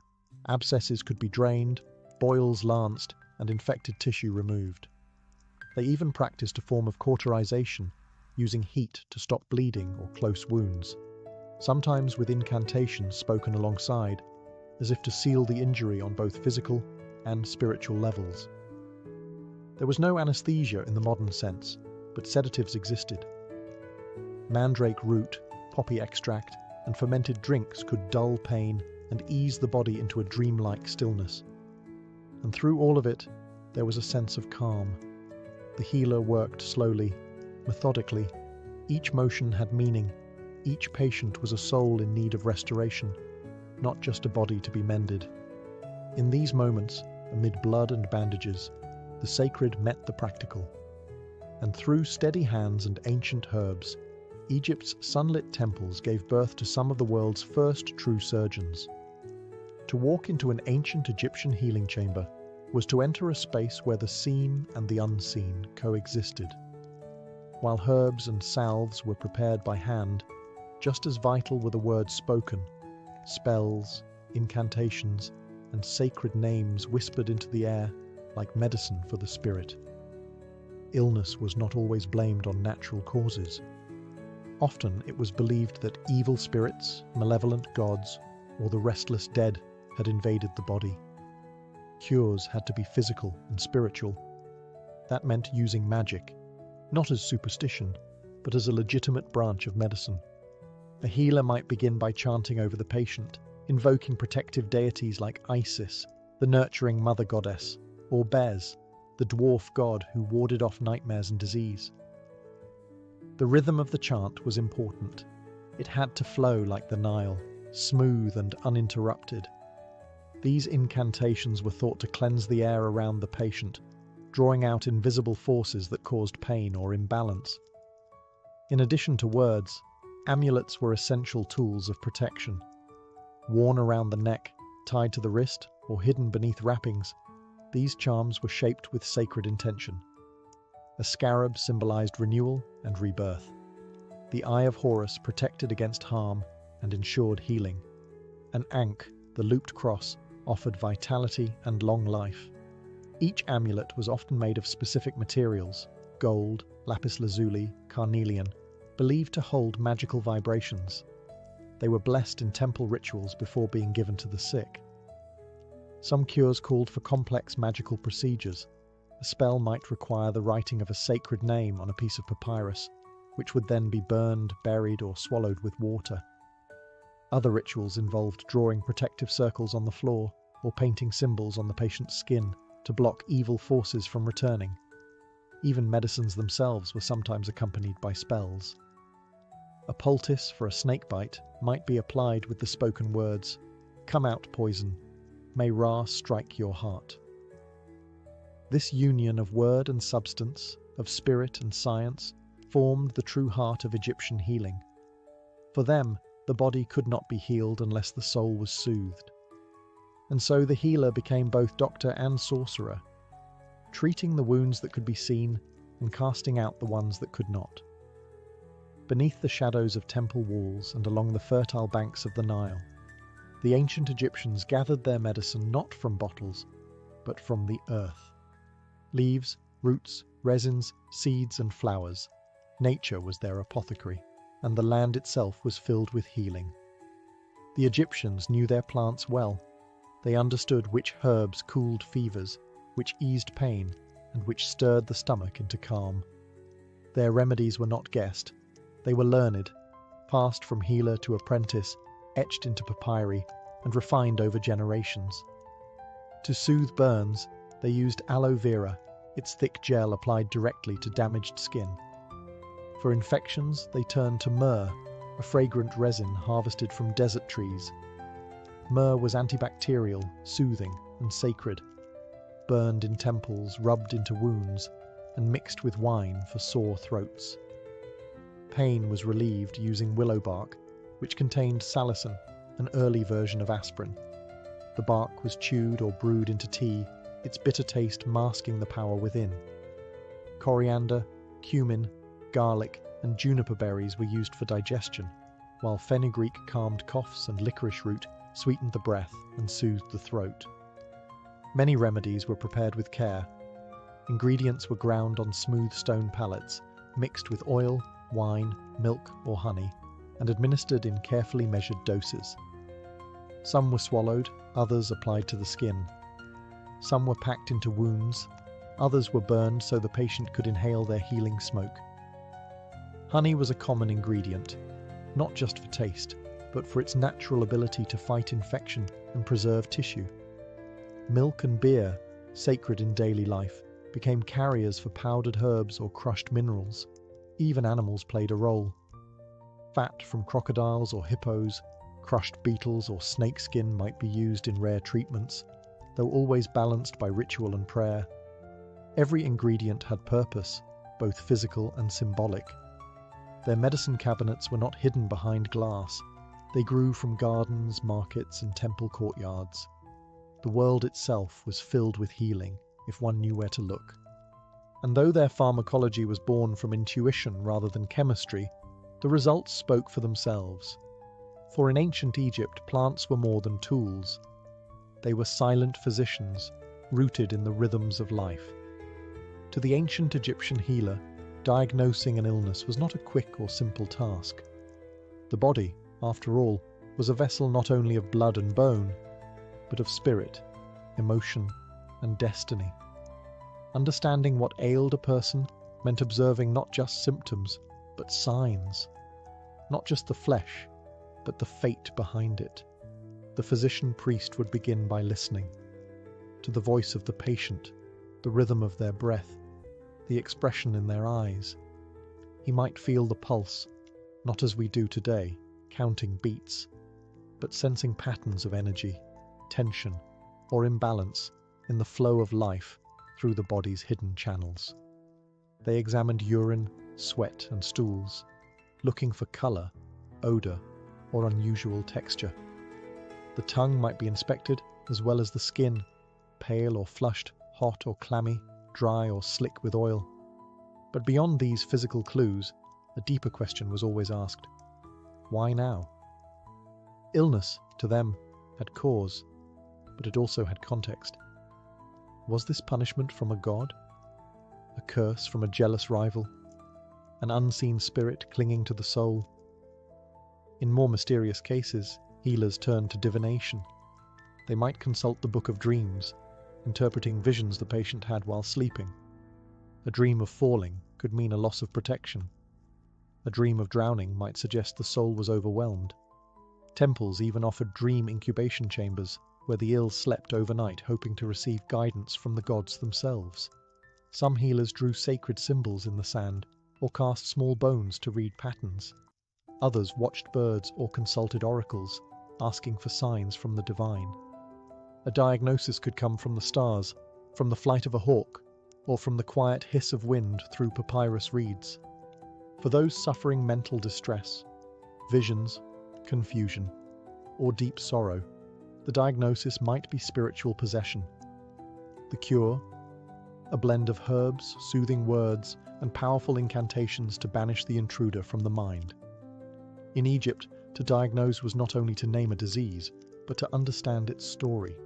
abscesses could be drained, boils lanced, and infected tissue removed. They even practiced a form of cauterization, using heat to stop bleeding or close wounds, sometimes with incantations spoken alongside, as if to seal the injury on both physical and spiritual levels. There was no anesthesia in the modern sense, but sedatives existed. Mandrake root, poppy extract, and fermented drinks could dull pain and ease the body into a dreamlike stillness. And through all of it, there was a sense of calm. The healer worked slowly, methodically. Each motion had meaning. Each patient was a soul in need of restoration, not just a body to be mended. In these moments, amid blood and bandages, the sacred met the practical. And through steady hands and ancient herbs, Egypt's sunlit temples gave birth to some of the world's first true surgeons. To walk into an ancient Egyptian healing chamber was to enter a space where the seen and the unseen coexisted. While herbs and salves were prepared by hand, just as vital were the words spoken, spells, incantations, and sacred names whispered into the air like medicine for the spirit. Illness was not always blamed on natural causes. Often it was believed that evil spirits, malevolent gods, or the restless dead had invaded the body. Cures had to be physical and spiritual. That meant using magic, not as superstition, but as a legitimate branch of medicine. A healer might begin by chanting over the patient, invoking protective deities like Isis, the nurturing mother goddess, or Bez, the dwarf god who warded off nightmares and disease. The rhythm of the chant was important. It had to flow like the Nile, smooth and uninterrupted. These incantations were thought to cleanse the air around the patient, drawing out invisible forces that caused pain or imbalance. In addition to words, amulets were essential tools of protection. Worn around the neck, tied to the wrist, or hidden beneath wrappings, these charms were shaped with sacred intention. A scarab symbolized renewal and rebirth. The Eye of Horus protected against harm and ensured healing. An ankh, the looped cross, offered vitality and long life. Each amulet was often made of specific materials, gold, lapis lazuli, carnelian, believed to hold magical vibrations. They were blessed in temple rituals before being given to the sick. Some cures called for complex magical procedures. A spell might require the writing of a sacred name on a piece of papyrus, which would then be burned, buried, or swallowed with water. Other rituals involved drawing protective circles on the floor or painting symbols on the patient's skin to block evil forces from returning. Even medicines themselves were sometimes accompanied by spells. A poultice for a snakebite might be applied with the spoken words, "Come out, poison. May Ra strike your heart." This union of word and substance, of spirit and science, formed the true heart of Egyptian healing. For them, the body could not be healed unless the soul was soothed. And so the healer became both doctor and sorcerer, treating the wounds that could be seen and casting out the ones that could not. Beneath the shadows of temple walls and along the fertile banks of the Nile, the ancient Egyptians gathered their medicine not from bottles, but from the earth. Leaves, roots, resins, seeds, and flowers. Nature was their apothecary, and the land itself was filled with healing. The Egyptians knew their plants well. They understood which herbs cooled fevers, which eased pain, and which stirred the stomach into calm. Their remedies were not guessed. They were learned, passed from healer to apprentice, etched into papyri, and refined over generations. To soothe burns, they used aloe vera, its thick gel applied directly to damaged skin. For infections, they turned to myrrh, a fragrant resin harvested from desert trees. Myrrh was antibacterial, soothing, and sacred, burned in temples, rubbed into wounds, and mixed with wine for sore throats. Pain was relieved using willow bark, which contained salicin, an early version of aspirin. The bark was chewed or brewed into tea, its bitter taste masking the power within. Coriander, cumin, garlic, and juniper berries were used for digestion, while fenugreek calmed coughs and licorice root sweetened the breath and soothed the throat. Many remedies were prepared with care. Ingredients were ground on smooth stone pallets, mixed with oil, wine, milk, or honey, and administered in carefully measured doses. Some were swallowed, others applied to the skin. Some were packed into wounds, others were burned so the patient could inhale their healing smoke. Honey was a common ingredient, not just for taste, but for its natural ability to fight infection and preserve tissue. Milk and beer, sacred in daily life, became carriers for powdered herbs or crushed minerals. Even animals played a role. Fat from crocodiles or hippos, crushed beetles or snakeskin might be used in rare treatments, though always balanced by ritual and prayer. Every ingredient had purpose, both physical and symbolic. Their medicine cabinets were not hidden behind glass. They grew from gardens, markets, and temple courtyards. The world itself was filled with healing, if one knew where to look. And though their pharmacology was born from intuition rather than chemistry, the results spoke for themselves. For in ancient Egypt, plants were more than tools. They were silent physicians, rooted in the rhythms of life. To the ancient Egyptian healer, diagnosing an illness was not a quick or simple task. The body, after all, was a vessel not only of blood and bone, but of spirit, emotion, and destiny. Understanding what ailed a person meant observing not just symptoms, but signs. Not just the flesh, but the fate behind it. The physician-priest would begin by listening to the voice of the patient, the rhythm of their breath, the expression in their eyes. He might feel the pulse, not as we do today, counting beats, but sensing patterns of energy, tension, or imbalance in the flow of life through the body's hidden channels. They examined urine, sweat, and stools, looking for color, odor, or unusual texture. The tongue might be inspected, as well as the skin, pale or flushed, hot or clammy, dry or slick with oil. But beyond these physical clues, a deeper question was always asked. Why now? Illness, to them, had cause, but it also had context. Was this punishment from a god? A curse from a jealous rival? An unseen spirit clinging to the soul? In more mysterious cases, healers turned to divination. They might consult the Book of Dreams, interpreting visions the patient had while sleeping. A dream of falling could mean a loss of protection. A dream of drowning might suggest the soul was overwhelmed. Temples even offered dream incubation chambers, where the ill slept overnight hoping to receive guidance from the gods themselves. Some healers drew sacred symbols in the sand, or cast small bones to read patterns. Others watched birds or consulted oracles, asking for signs from the divine. A diagnosis could come from the stars, from the flight of a hawk, or from the quiet hiss of wind through papyrus reeds. For those suffering mental distress, visions, confusion, or deep sorrow, the diagnosis might be spiritual possession. The cure? A blend of herbs, soothing words, and powerful incantations to banish the intruder from the mind. In Egypt, to diagnose was not only to name a disease, but to understand its story.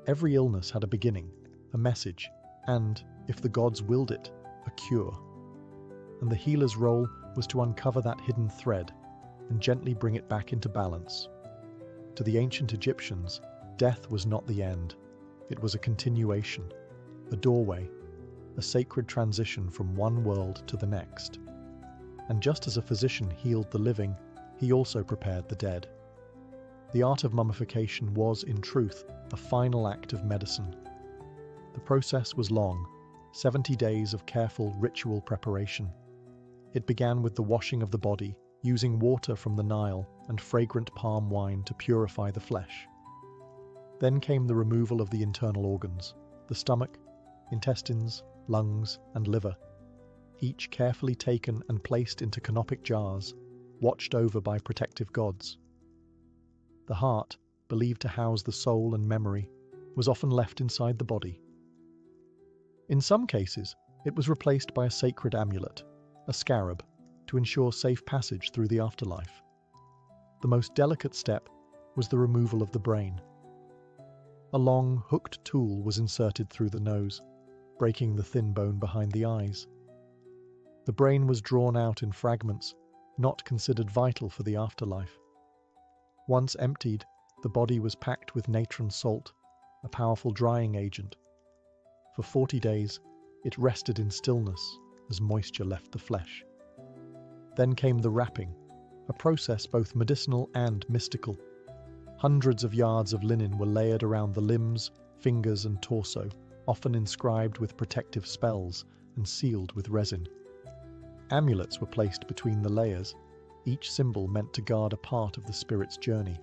Every illness had a beginning, a message, and, if the gods willed it, a cure. And the healer's role was to uncover that hidden thread and gently bring it back into balance. To the ancient Egyptians, death was not the end. It was a continuation, a doorway, a sacred transition from one world to the next. And just as a physician healed the living, he also prepared the dead. The art of mummification was, in truth, a final act of medicine. The process was long, 70 days of careful ritual preparation. It began with the washing of the body, using water from the Nile and fragrant palm wine to purify the flesh. Then came the removal of the internal organs, the stomach, intestines, lungs, and liver, each carefully taken and placed into canopic jars, watched over by protective gods. The heart, believed to house the soul and memory, was often left inside the body. In some cases, it was replaced by a sacred amulet, a scarab, to ensure safe passage through the afterlife. The most delicate step was the removal of the brain. A long, hooked tool was inserted through the nose, breaking the thin bone behind the eyes. The brain was drawn out in fragments, not considered vital for the afterlife. Once emptied, the body was packed with natron salt, a powerful drying agent. For 40 days, it rested in stillness as moisture left the flesh. Then came the wrapping, a process both medicinal and mystical. Hundreds of yards of linen were layered around the limbs, fingers, and torso, often inscribed with protective spells and sealed with resin. Amulets were placed between the layers, each symbol meant to guard a part of the spirit's journey.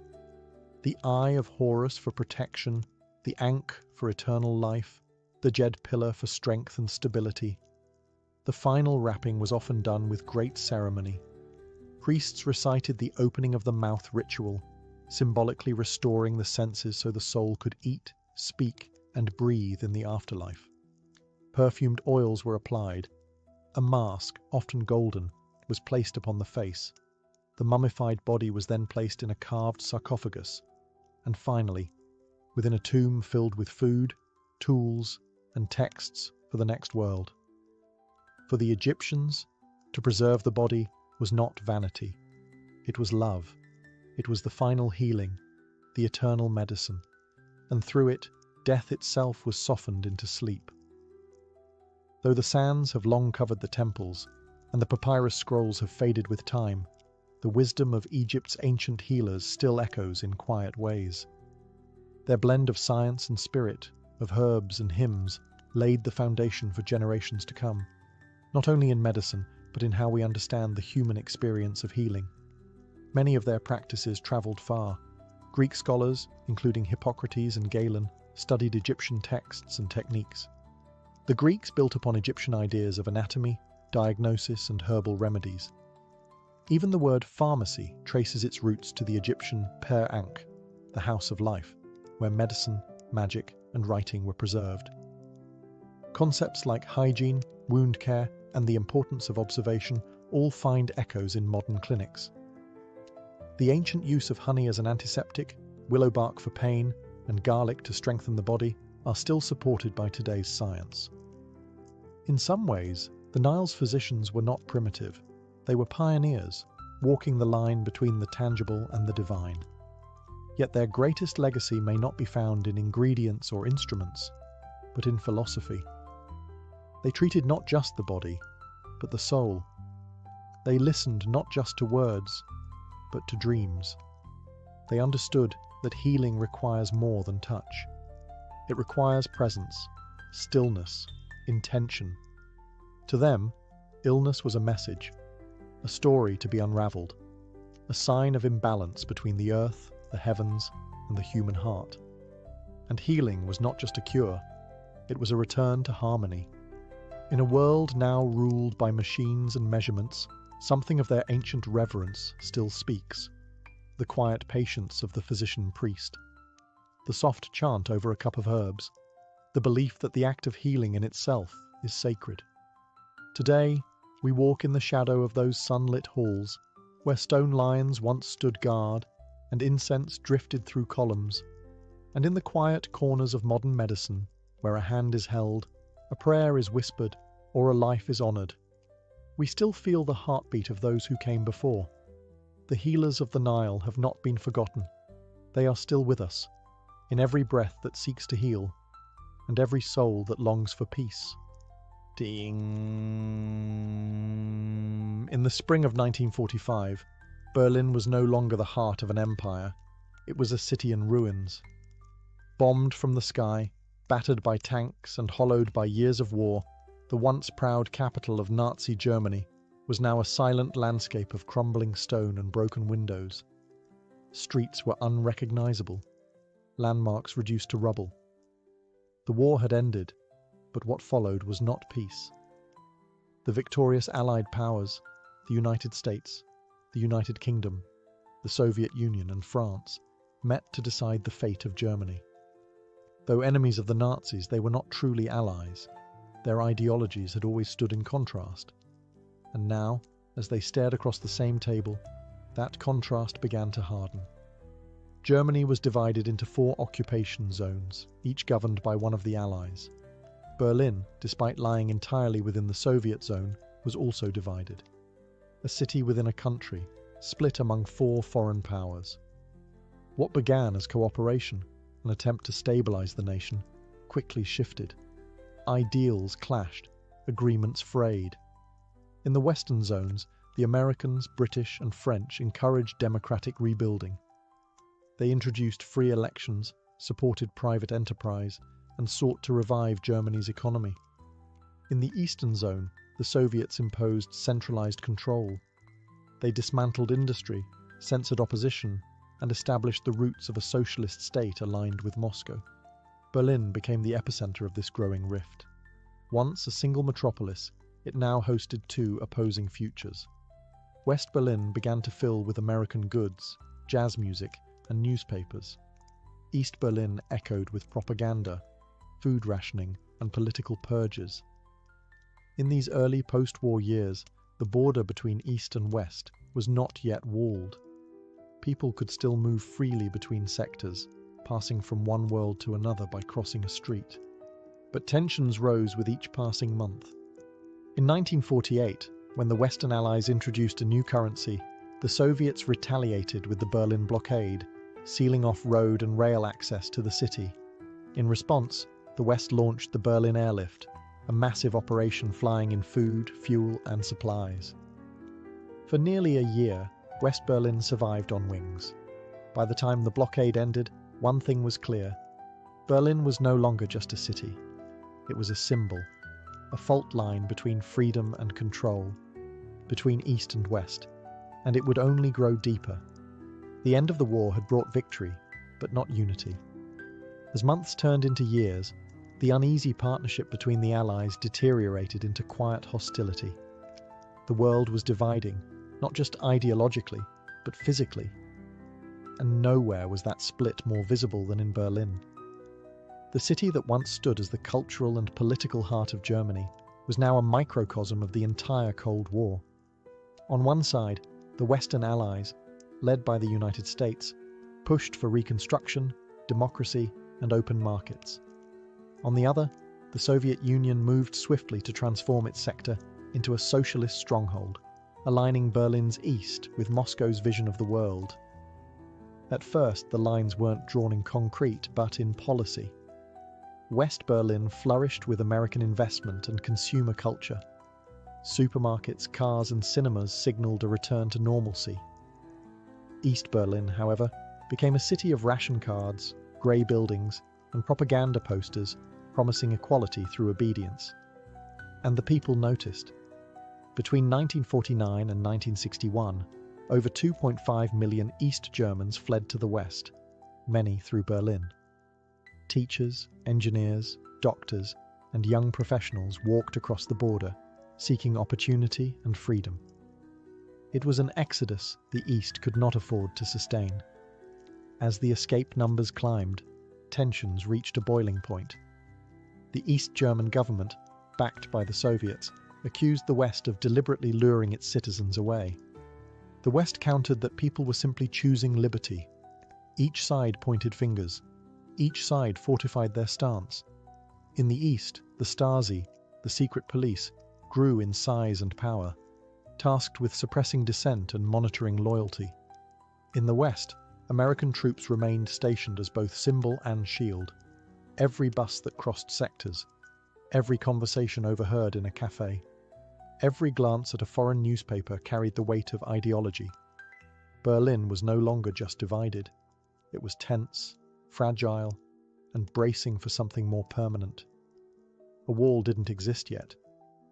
The Eye of Horus for protection, the Ankh for eternal life, the Jed pillar for strength and stability. The final wrapping was often done with great ceremony. Priests recited the opening of the mouth ritual, symbolically restoring the senses so the soul could eat, speak, and breathe in the afterlife. Perfumed oils were applied. A mask, often golden, was placed upon the face. The mummified body was then placed in a carved sarcophagus, and finally, within a tomb filled with food, tools, and texts for the next world. For the Egyptians, to preserve the body was not vanity. It was love. It was the final healing, the eternal medicine, and through it, death itself was softened into sleep. Though the sands have long covered the temples, and the papyrus scrolls have faded with time, the wisdom of Egypt's ancient healers still echoes in quiet ways. Their blend of science and spirit, of herbs and hymns, laid the foundation for generations to come, not only in medicine, but in how we understand the human experience of healing. Many of their practices travelled far. Greek scholars, including Hippocrates and Galen, studied Egyptian texts and techniques. The Greeks built upon Egyptian ideas of anatomy, diagnosis, and herbal remedies. Even the word pharmacy traces its roots to the Egyptian Per Ankh, the house of life, where medicine, magic, and writing were preserved. Concepts like hygiene, wound care, and the importance of observation all find echoes in modern clinics. The ancient use of honey as an antiseptic, willow bark for pain, and garlic to strengthen the body are still supported by today's science. In some ways, the Nile's physicians were not primitive. They were pioneers, walking the line between the tangible and the divine. Yet their greatest legacy may not be found in ingredients or instruments, but in philosophy. They treated not just the body, but the soul. They listened not just to words, but to dreams. They understood that healing requires more than touch. It requires presence, stillness, intention. To them, illness was a message, a story to be unraveled, a sign of imbalance between the earth, the heavens, and the human heart. And healing was not just a cure, it was a return to harmony. In a world now ruled by machines and measurements, something of their ancient reverence still speaks. The quiet patience of the physician-priest, the soft chant over a cup of herbs, the belief that the act of healing in itself is sacred. Today, we walk in the shadow of those sunlit halls, where stone lions once stood guard, and incense drifted through columns, and in the quiet corners of modern medicine, where a hand is held, a prayer is whispered, or a life is honoured, we still feel the heartbeat of those who came before. The healers of the Nile have not been forgotten. They are still with us, in every breath that seeks to heal, and every soul that longs for peace. Ding. In the spring of 1945, Berlin was no longer the heart of an empire. It was a city in ruins. Bombed from the sky, battered by tanks and hollowed by years of war, the once proud capital of Nazi Germany was now a silent landscape of crumbling stone and broken windows. Streets were unrecognizable, landmarks reduced to rubble. The war had ended, but what followed was not peace. The victorious Allied powers, the United States, the United Kingdom, the Soviet Union, and France, met to decide the fate of Germany. Though enemies of the Nazis, they were not truly allies. Their ideologies had always stood in contrast. And now, as they stared across the same table, that contrast began to harden. Germany was divided into 4 occupation zones, each governed by one of the Allies. Berlin, despite lying entirely within the Soviet zone, was also divided. A city within a country, split among 4 foreign powers. What began as cooperation, an attempt to stabilize the nation, quickly shifted. Ideals clashed, agreements frayed. In the Western zones, the Americans, British, and French encouraged democratic rebuilding. They introduced free elections, supported private enterprise, and sought to revive Germany's economy. In the Eastern Zone, the Soviets imposed centralized control. They dismantled industry, censored opposition, and established the roots of a socialist state aligned with Moscow. Berlin became the epicenter of this growing rift. Once a single metropolis, it now hosted 2 opposing futures. West Berlin began to fill with American goods, jazz music, and newspapers. East Berlin echoed with propaganda, food rationing, and political purges. In these early post-war years, the border between East and West was not yet walled. People could still move freely between sectors, passing from one world to another by crossing a street. But tensions rose with each passing month. In 1948, when the Western Allies introduced a new currency, the Soviets retaliated with the Berlin blockade, sealing off road and rail access to the city. In response, the West launched the Berlin Airlift, a massive operation flying in food, fuel, and supplies. For nearly a year, West Berlin survived on wings. By the time the blockade ended, one thing was clear. Berlin was no longer just a city. It was a symbol, a fault line between freedom and control, between East and West, and it would only grow deeper. The end of the war had brought victory, but not unity. As months turned into years, the uneasy partnership between the Allies deteriorated into quiet hostility. The world was dividing, not just ideologically, but physically. And nowhere was that split more visible than in Berlin. The city that once stood as the cultural and political heart of Germany was now a microcosm of the entire Cold War. On one side, the Western Allies, led by the United States, pushed for reconstruction, democracy, and open markets. On the other, the Soviet Union moved swiftly to transform its sector into a socialist stronghold, aligning Berlin's east with Moscow's vision of the world. At first, the lines weren't drawn in concrete, but in policy. West Berlin flourished with American investment and consumer culture. Supermarkets, cars, and cinemas signaled a return to normalcy. East Berlin, however, became a city of ration cards, grey buildings, and propaganda posters promising equality through obedience. And the people noticed. Between 1949 and 1961, over 2.5 million East Germans fled to the West, many through Berlin. Teachers, engineers, doctors, and young professionals walked across the border, seeking opportunity and freedom. It was an exodus the East could not afford to sustain. As the escape numbers climbed, tensions reached a boiling point. The East German government, backed by the Soviets, accused the West of deliberately luring its citizens away. The West countered that people were simply choosing liberty. Each side pointed fingers. Each side fortified their stance. In the East, the Stasi, the secret police, grew in size and power, tasked with suppressing dissent and monitoring loyalty. In the West, American troops remained stationed as both symbol and shield. Every bus that crossed sectors, every conversation overheard in a cafe, every glance at a foreign newspaper carried the weight of ideology. Berlin was no longer just divided. It was tense, fragile, and bracing for something more permanent. A wall didn't exist yet,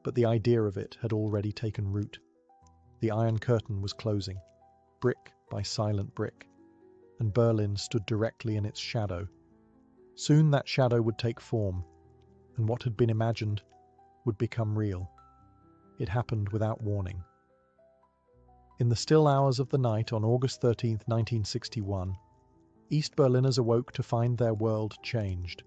but the idea of it had already taken root. The Iron Curtain was closing, brick by silent brick, and Berlin stood directly in its shadow. Soon that shadow would take form, and what had been imagined would become real. It happened without warning. In the still hours of the night on August 13, 1961, East Berliners awoke to find their world changed.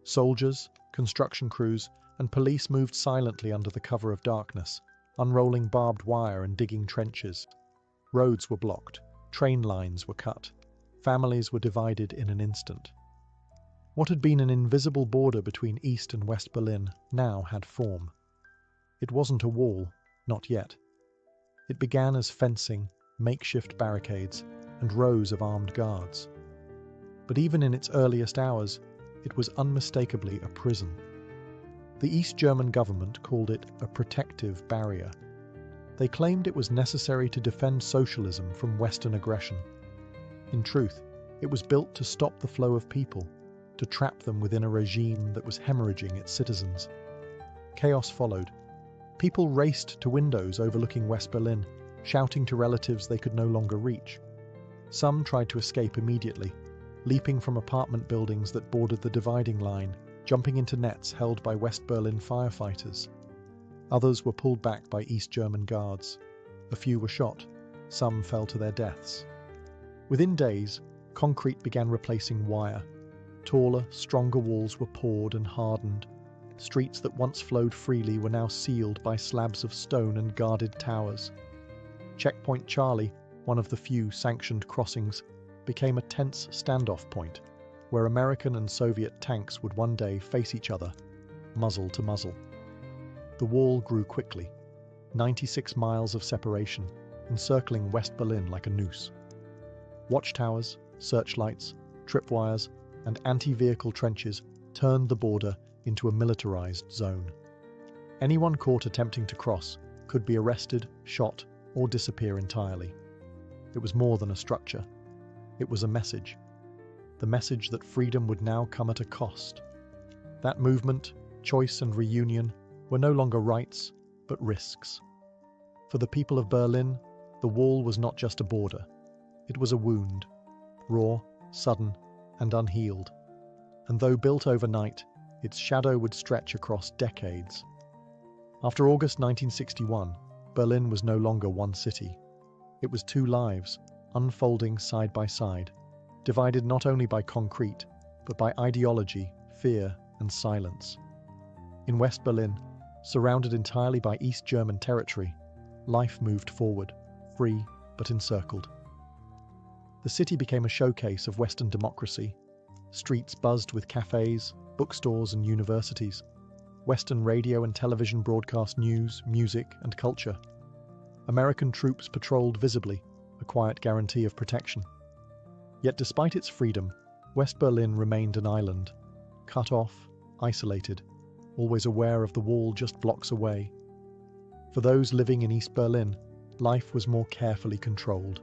Soldiers, construction crews, and police moved silently under the cover of darkness, unrolling barbed wire and digging trenches. Roads were blocked, train lines were cut. Families were divided in an instant. What had been an invisible border between East and West Berlin now had form. It wasn't a wall, not yet. It began as fencing, makeshift barricades, and rows of armed guards. But even in its earliest hours, it was unmistakably a prison. The East German government called it a protective barrier. They claimed it was necessary to defend socialism from Western aggression. In truth, it was built to stop the flow of people, to trap them within a regime that was hemorrhaging its citizens. Chaos followed. People raced to windows overlooking West Berlin, shouting to relatives they could no longer reach. Some tried to escape immediately, leaping from apartment buildings that bordered the dividing line, jumping into nets held by West Berlin firefighters. Others were pulled back by East German guards. A few were shot. Some fell to their deaths. Within days, concrete began replacing wire. Taller, stronger walls were poured and hardened. Streets that once flowed freely were now sealed by slabs of stone and guarded towers. Checkpoint Charlie, one of the few sanctioned crossings, became a tense standoff point, where American and Soviet tanks would one day face each other, muzzle to muzzle. The wall grew quickly, 96 miles of separation, encircling West Berlin like a noose. Watchtowers, searchlights, tripwires, and anti-vehicle trenches turned the border into a militarized zone. Anyone caught attempting to cross could be arrested, shot, or disappear entirely. It was more than a structure. It was a message. The message that freedom would now come at a cost. That movement, choice and reunion were no longer rights, but risks. For the people of Berlin, the wall was not just a border. It was a wound, raw, sudden, and unhealed. And though built overnight, its shadow would stretch across decades. After August 1961, Berlin was no longer one city. It was two lives, unfolding side by side, divided not only by concrete, but by ideology, fear, and silence. In West Berlin, surrounded entirely by East German territory, life moved forward, free but encircled. The city became a showcase of Western democracy. Streets buzzed with cafes, bookstores, and universities. Western radio and television broadcast news, music, and culture. American troops patrolled visibly, a quiet guarantee of protection. Yet despite its freedom, West Berlin remained an island, cut off, isolated, always aware of the wall just blocks away. For those living in East Berlin, life was more carefully controlled.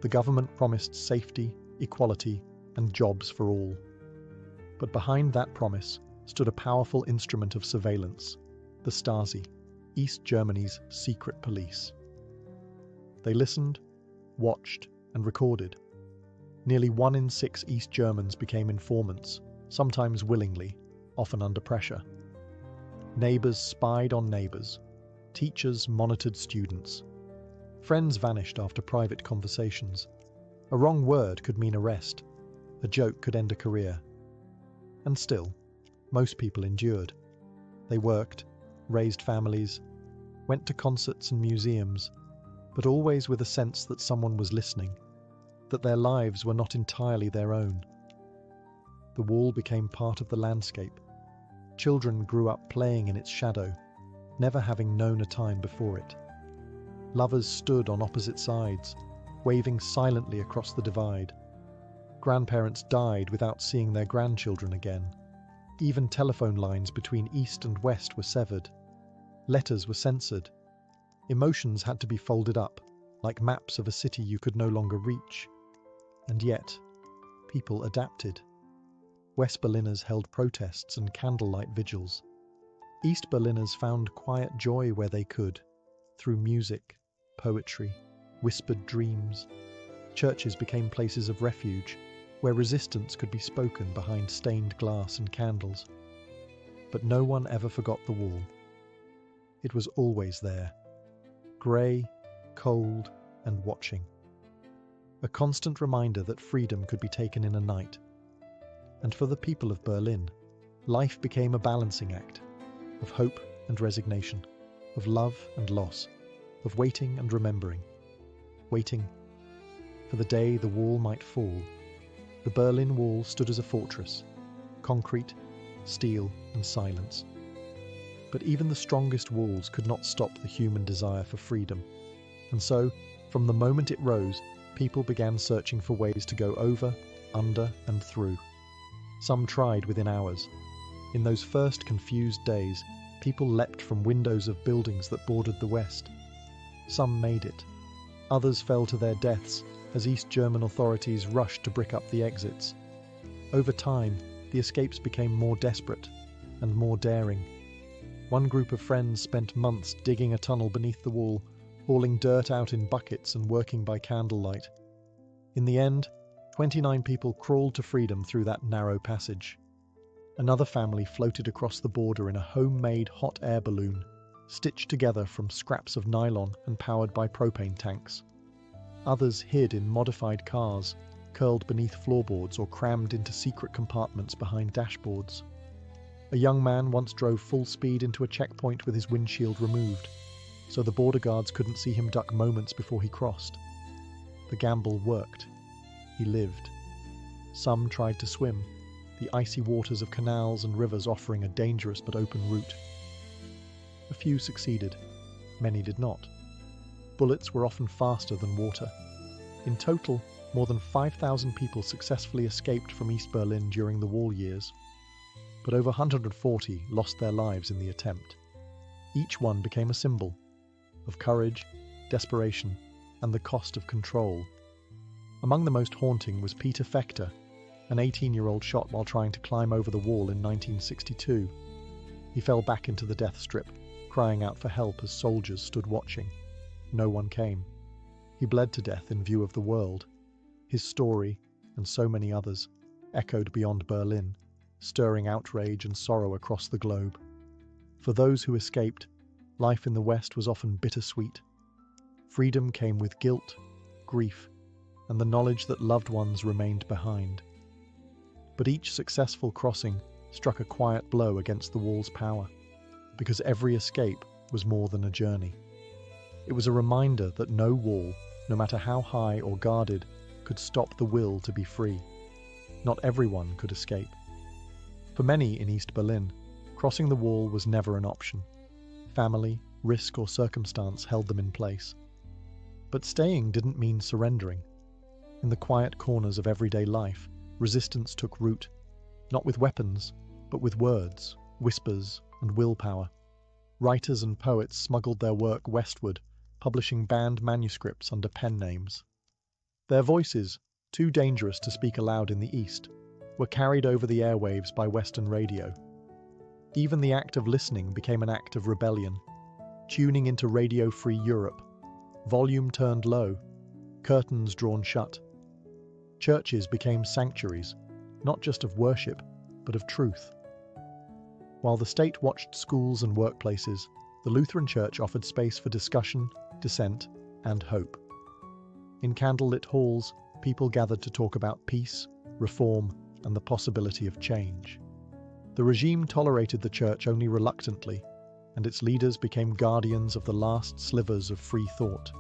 The government promised safety, equality, and jobs for all. But behind that promise stood a powerful instrument of surveillance, the Stasi, East Germany's secret police. They listened, watched, and recorded. Nearly 1 in 6 East Germans became informants, sometimes willingly, often under pressure. Neighbors spied on neighbors. Teachers monitored students. Friends vanished after private conversations. A wrong word could mean arrest. A joke could end a career. And still, most people endured. They worked, raised families, went to concerts and museums, but always with a sense that someone was listening, that their lives were not entirely their own. The wall became part of the landscape. Children grew up playing in its shadow, never having known a time before it. Lovers stood on opposite sides, waving silently across the divide. Grandparents died without seeing their grandchildren again. Even telephone lines between East and West were severed. Letters were censored. Emotions had to be folded up, like maps of a city you could no longer reach. And yet, people adapted. West Berliners held protests and candlelight vigils. East Berliners found quiet joy where they could, through music, poetry, whispered dreams. Churches became places of refuge, where resistance could be spoken behind stained glass and candles. But no one ever forgot the wall. It was always there, grey, cold, and watching. A constant reminder that freedom could be taken in a night. And for the people of Berlin, life became a balancing act, of hope and resignation, of love and loss, of waiting and remembering, waiting for the day the wall might fall. The Berlin Wall stood as a fortress, concrete, steel, and silence. But even the strongest walls could not stop the human desire for freedom. And so, from the moment it rose, people began searching for ways to go over, under, and through. Some tried within hours. In those first confused days, people leapt from windows of buildings that bordered the west. Some made it. Others fell to their deaths as East German authorities rushed to brick up the exits. Over time, the escapes became more desperate and more daring. One group of friends spent months digging a tunnel beneath the wall, hauling dirt out in buckets and working by candlelight. In the end, 29 people crawled to freedom through that narrow passage. Another family floated across the border in a homemade hot air balloon, stitched together from scraps of nylon and powered by propane tanks. Others hid in modified cars, curled beneath floorboards or crammed into secret compartments behind dashboards. A young man once drove full speed into a checkpoint with his windshield removed, so the border guards couldn't see him duck moments before he crossed. The gamble worked. He lived. Some tried to swim, the icy waters of canals and rivers offering a dangerous but open route. A few succeeded, many did not. Bullets were often faster than water. In total, more than 5,000 people successfully escaped from East Berlin during the wall years, but over 140 lost their lives in the attempt. Each one became a symbol of courage, desperation, and the cost of control. Among the most haunting was Peter Fechter, an 18-year-old shot while trying to climb over the wall in 1962. He fell back into the death strip, crying out for help as soldiers stood watching. No one came. He bled to death in view of the world. His story, and so many others, echoed beyond Berlin, stirring outrage and sorrow across the globe. For those who escaped, life in the West was often bittersweet. Freedom came with guilt, grief, and the knowledge that loved ones remained behind. But each successful crossing struck a quiet blow against the wall's power, because every escape was more than a journey. It was a reminder that no wall, no matter how high or guarded, could stop the will to be free. Not everyone could escape. For many in East Berlin, crossing the wall was never an option. Family, risk, or circumstance held them in place. But staying didn't mean surrendering. In the quiet corners of everyday life, resistance took root, not with weapons, but with words, whispers, and willpower. Writers and poets smuggled their work westward, publishing banned manuscripts under pen names. Their voices, too dangerous to speak aloud in the East, were carried over the airwaves by Western radio. Even the act of listening became an act of rebellion. Tuning into radio-free Europe, volume turned low, curtains drawn shut. Churches became sanctuaries, not just of worship, but of truth. While the state watched schools and workplaces, the Lutheran Church offered space for discussion, dissent, and hope. In candlelit halls, people gathered to talk about peace, reform, and the possibility of change. The regime tolerated the church only reluctantly, and its leaders became guardians of the last slivers of free thought.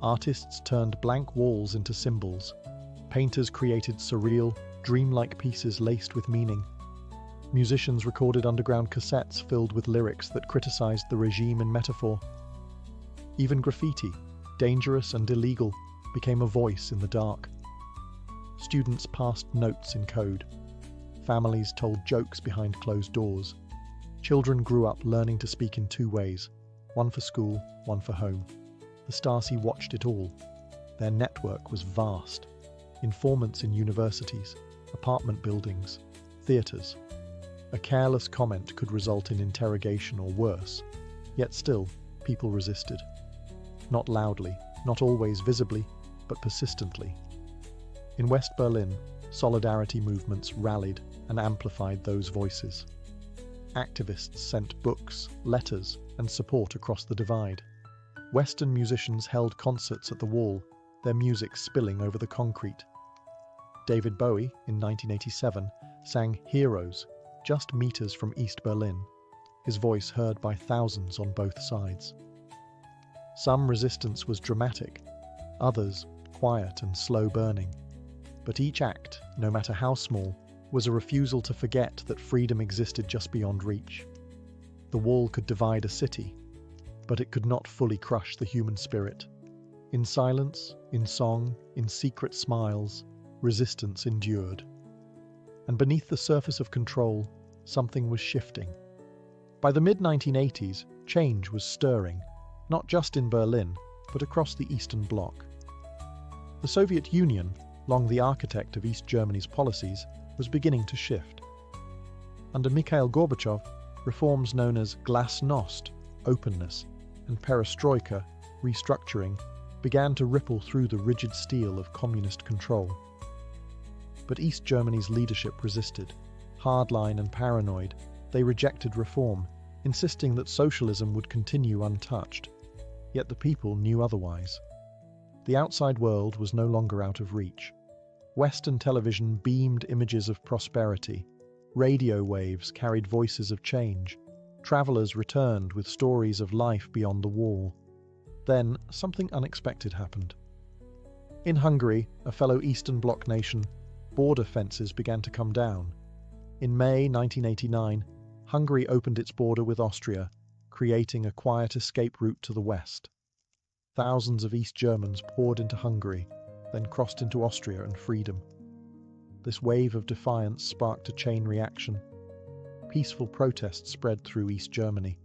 Artists turned blank walls into symbols. Painters created surreal, dreamlike pieces laced with meaning. Musicians recorded underground cassettes filled with lyrics that criticized the regime in metaphor. Even graffiti, dangerous and illegal, became a voice in the dark. Students passed notes in code. Families told jokes behind closed doors. Children grew up learning to speak in two ways, one for school, one for home. The Stasi watched it all. Their network was vast. Informants in universities, apartment buildings, theatres. A careless comment could result in interrogation or worse, yet still, people resisted. Not loudly, not always visibly, but persistently. In West Berlin, solidarity movements rallied and amplified those voices. Activists sent books, letters, and support across the divide. Western musicians held concerts at the wall, their music spilling over the concrete. David Bowie, in 1987, sang Heroes, just meters from East Berlin, his voice heard by thousands on both sides. Some resistance was dramatic, others quiet and slow burning. But each act, no matter how small, was a refusal to forget that freedom existed just beyond reach. The wall could divide a city, but it could not fully crush the human spirit. In silence, in song, in secret smiles, resistance endured. And beneath the surface of control, something was shifting. By the mid-1980s, change was stirring, not just in Berlin, but across the Eastern Bloc. The Soviet Union, long the architect of East Germany's policies, was beginning to shift. Under Mikhail Gorbachev, reforms known as glasnost, openness, and perestroika, restructuring, began to ripple through the rigid steel of communist control. But East Germany's leadership resisted. Hardline and paranoid, they rejected reform, insisting that socialism would continue untouched. Yet the people knew otherwise. The outside world was no longer out of reach. Western television beamed images of prosperity. Radio waves carried voices of change. Travelers returned with stories of life beyond the wall. Then, something unexpected happened. In Hungary, a fellow Eastern Bloc nation, border fences began to come down. In May 1989, Hungary opened its border with Austria, creating a quiet escape route to the west. Thousands of East Germans poured into Hungary, then crossed into Austria and freedom. This wave of defiance sparked a chain reaction. Peaceful protests spread through East Germany.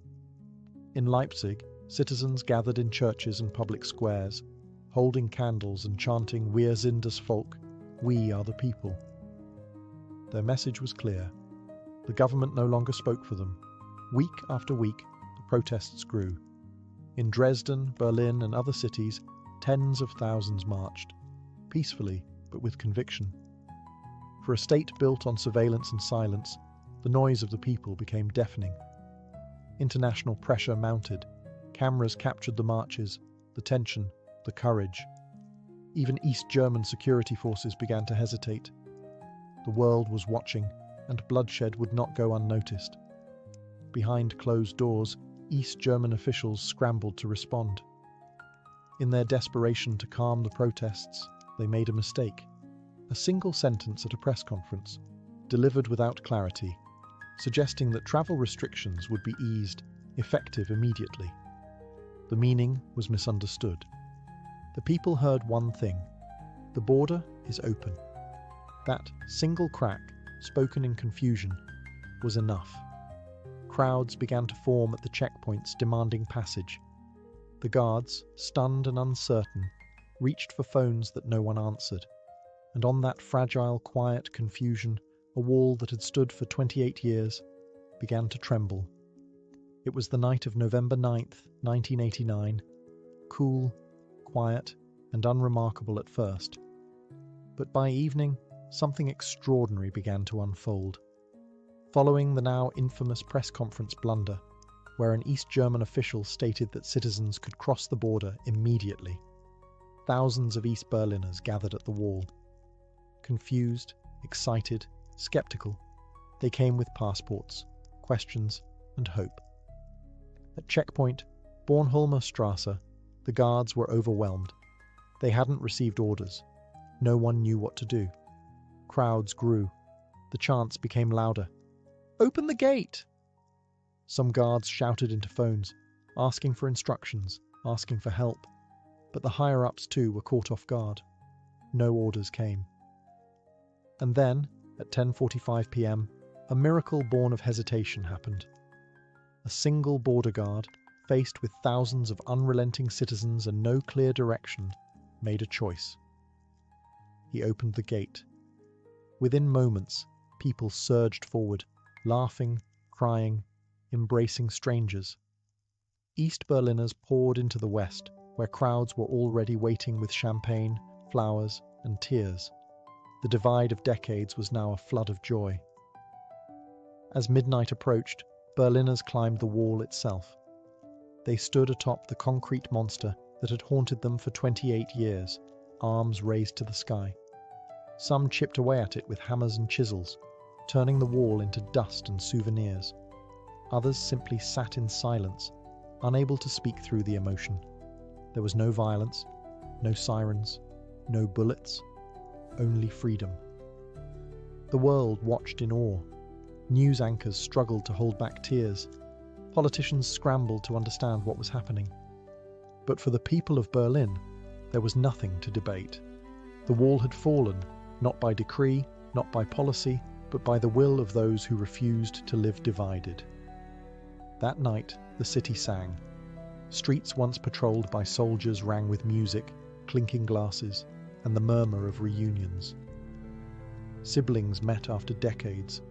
In Leipzig, citizens gathered in churches and public squares, holding candles and chanting "Wir sind das Volk," "We are the people." Their message was clear. The government no longer spoke for them. Week after week, the protests grew. In Dresden, Berlin, and other cities, tens of thousands marched, peacefully but with conviction. For a state built on surveillance and silence, the noise of the people became deafening. International pressure mounted. Cameras captured the marches, the tension, the courage. Even East German security forces began to hesitate. The world was watching, and bloodshed would not go unnoticed. Behind closed doors, East German officials scrambled to respond. In their desperation to calm the protests, they made a mistake. A single sentence at a press conference, delivered without clarity, suggesting that travel restrictions would be eased, effective immediately. The meaning was misunderstood. The people heard one thing: the border is open. That single crack, spoken in confusion, was enough. Crowds began to form at the checkpoints demanding passage. The guards, stunned and uncertain, reached for phones that no one answered. And on that fragile, quiet confusion, a wall that had stood for 28 years began to tremble. It was the night of November 9th, 1989, cool, quiet, and unremarkable at first. But by evening, something extraordinary began to unfold. Following the now infamous press conference blunder, where an East German official stated that citizens could cross the border immediately, thousands of East Berliners gathered at the wall. Confused, excited, skeptical, they came with passports, questions, and hope. At checkpoint Bornholmer Strasse, the guards were overwhelmed. They hadn't received orders. No one knew what to do. Crowds grew. The chants became louder. "Open the gate!" Some guards shouted into phones, asking for instructions, asking for help. But the higher-ups too were caught off guard. No orders came. And then, at 10:45 p.m., a miracle born of hesitation happened. A single border guard, faced with thousands of unrelenting citizens and no clear direction, made a choice. He opened the gate. Within moments, people surged forward, laughing, crying, embracing strangers. East Berliners poured into the west, where crowds were already waiting with champagne, flowers, and tears. The divide of decades was now a flood of joy. As midnight approached, Berliners climbed the wall itself. They stood atop the concrete monster that had haunted them for 28 years, arms raised to the sky. Some chipped away at it with hammers and chisels, turning the wall into dust and souvenirs. Others simply sat in silence, unable to speak through the emotion. There was no violence, no sirens, no bullets, only freedom. The world watched in awe. News anchors struggled to hold back tears. Politicians scrambled to understand what was happening. But for the people of Berlin, there was nothing to debate. The wall had fallen, not by decree, not by policy, but by the will of those who refused to live divided. That night, the city sang. Streets once patrolled by soldiers rang with music, clinking glasses, and the murmur of reunions. Siblings met after decades.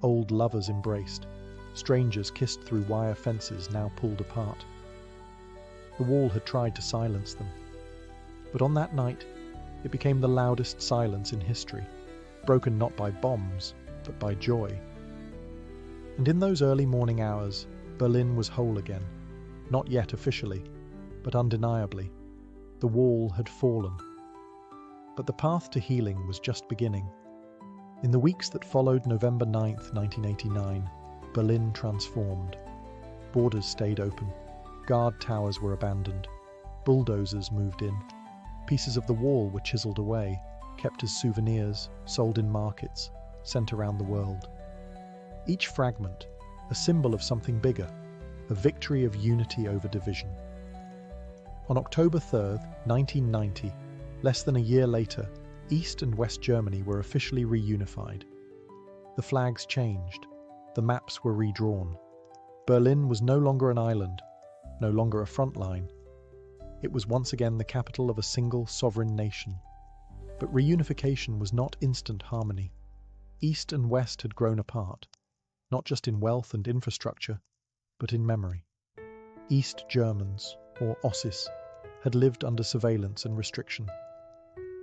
Old lovers embraced. Strangers kissed through wire fences now pulled apart. The wall had tried to silence them. But on that night, it became the loudest silence in history, broken not by bombs, but by joy. And in those early morning hours, Berlin was whole again, not yet officially, but undeniably. The wall had fallen. But the path to healing was just beginning. In the weeks that followed November 9th, 1989, Berlin transformed. Borders stayed open. Guard towers were abandoned. Bulldozers moved in. Pieces of the wall were chiseled away, kept as souvenirs, sold in markets, sent around the world. Each fragment, a symbol of something bigger, a victory of unity over division. On October 3rd, 1990, less than a year later, East and West Germany were officially reunified. The flags changed. The maps were redrawn. Berlin was no longer an island, no longer a front line. It was once again the capital of a single sovereign nation. But reunification was not instant harmony. East and West had grown apart, not just in wealth and infrastructure, but in memory. East Germans, or Ossis, had lived under surveillance and restriction.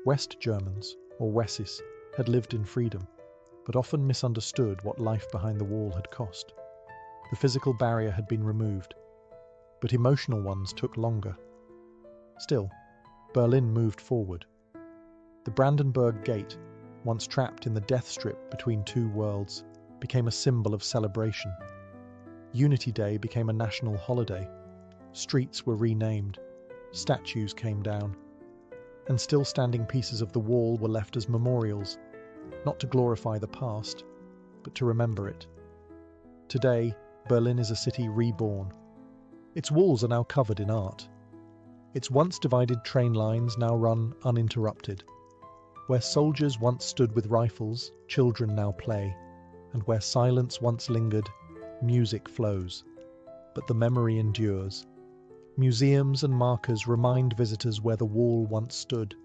West Germans, or Wessis, had lived in freedom, but often misunderstood what life behind the wall had cost. The physical barrier had been removed, but emotional ones took longer. Still, Berlin moved forward. The Brandenburg Gate, once trapped in the death strip between two worlds, became a symbol of celebration. Unity Day became a national holiday. Streets were renamed. Statues came down. And still standing pieces of the wall were left as memorials, not to glorify the past, but to remember it. Today, Berlin is a city reborn. Its walls are now covered in art. Its once divided train lines now run uninterrupted. Where soldiers once stood with rifles, children now play, and where silence once lingered, music flows. But the memory endures. Museums and markers remind visitors where the wall once stood.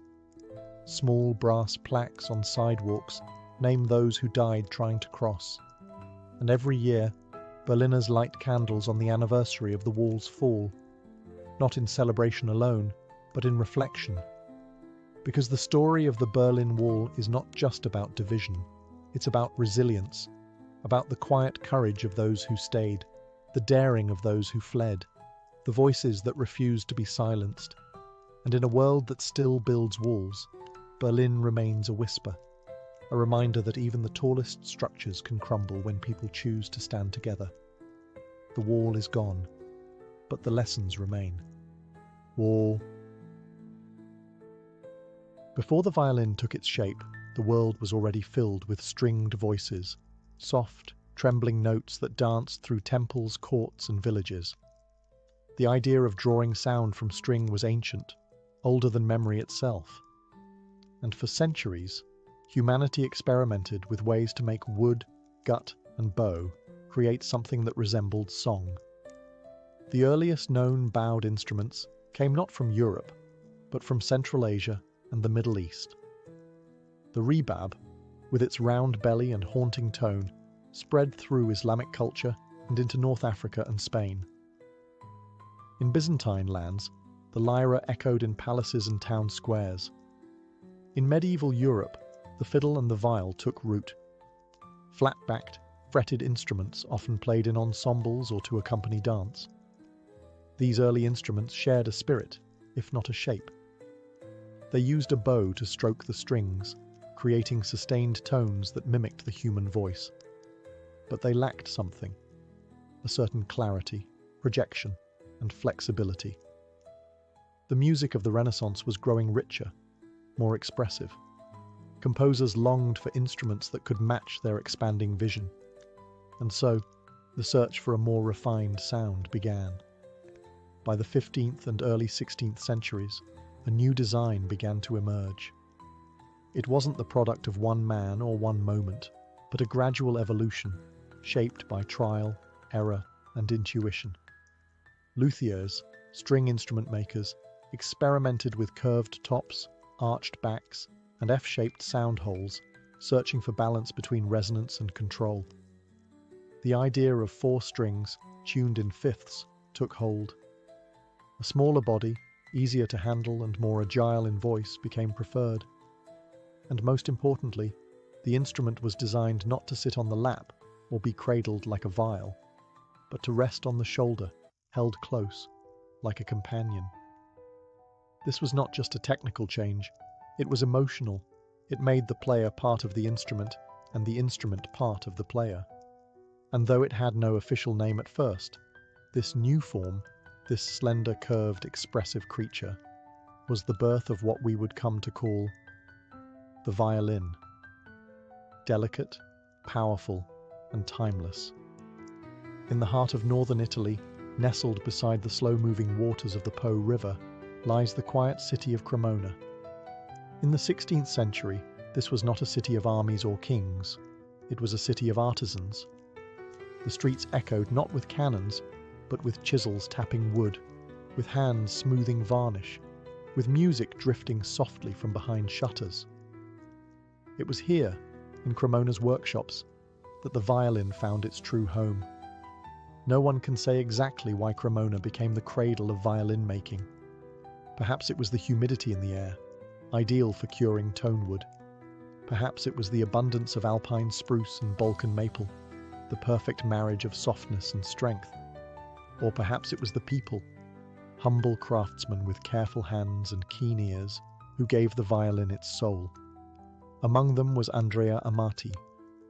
Small brass plaques on sidewalks name those who died trying to cross. And every year, Berliners light candles on the anniversary of the wall's fall, not in celebration alone, but in reflection. Because the story of the Berlin Wall is not just about division, it's about resilience, about the quiet courage of those who stayed, the daring of those who fled, the voices that refused to be silenced. And in a world that still builds walls, Berlin remains a whisper, a reminder that even the tallest structures can crumble when people choose to stand together. The wall is gone, but the lessons remain. Wall. Before the violin took its shape, the world was already filled with stringed voices, soft, trembling notes that danced through temples, courts, and villages. The idea of drawing sound from string was ancient, older than memory itself. And for centuries, humanity experimented with ways to make wood, gut, and bow create something that resembled song. The earliest known bowed instruments came not from Europe, but from Central Asia and the Middle East. The rebab, with its round belly and haunting tone, spread through Islamic culture and into North Africa and Spain. In Byzantine lands, the lyra echoed in palaces and town squares. In medieval Europe, the fiddle and the viol took root. Flat-backed, fretted instruments often played in ensembles or to accompany dance. These early instruments shared a spirit, if not a shape. They used a bow to stroke the strings, creating sustained tones that mimicked the human voice. But they lacked something, a certain clarity, projection, and flexibility. The music of the Renaissance was growing richer. more expressive. Composers longed for instruments that could match their expanding vision. And so, the search for a more refined sound began. By the 15th and early 16th centuries, a new design began to emerge. It wasn't the product of one man or one moment, but a gradual evolution, shaped by trial, error, and intuition. Luthiers, string instrument makers, experimented with curved tops, arched backs, and F-shaped sound holes, searching for balance between resonance and control. The idea of 4 strings, tuned in fifths, took hold. A smaller body, easier to handle and more agile in voice, became preferred. And most importantly, the instrument was designed not to sit on the lap or be cradled like a viol, but to rest on the shoulder, held close, like a companion. This was not just a technical change, it was emotional. It made the player part of the instrument and the instrument part of the player. And though it had no official name at first, this new form, this slender, curved, expressive creature, was the birth of what we would come to call the violin. Delicate, powerful, and timeless. In the heart of northern Italy, nestled beside the slow-moving waters of the Po River, lies the quiet city of Cremona. In the 16th century, this was not a city of armies or kings. It was a city of artisans. The streets echoed not with cannons, but with chisels tapping wood, with hands smoothing varnish, with music drifting softly from behind shutters. It was here, in Cremona's workshops, that the violin found its true home. No one can say exactly why Cremona became the cradle of violin making. Perhaps it was the humidity in the air, ideal for curing tonewood. Perhaps it was the abundance of alpine spruce and Balkan maple, the perfect marriage of softness and strength. Or perhaps it was the people, humble craftsmen with careful hands and keen ears, who gave the violin its soul. Among them was Andrea Amati,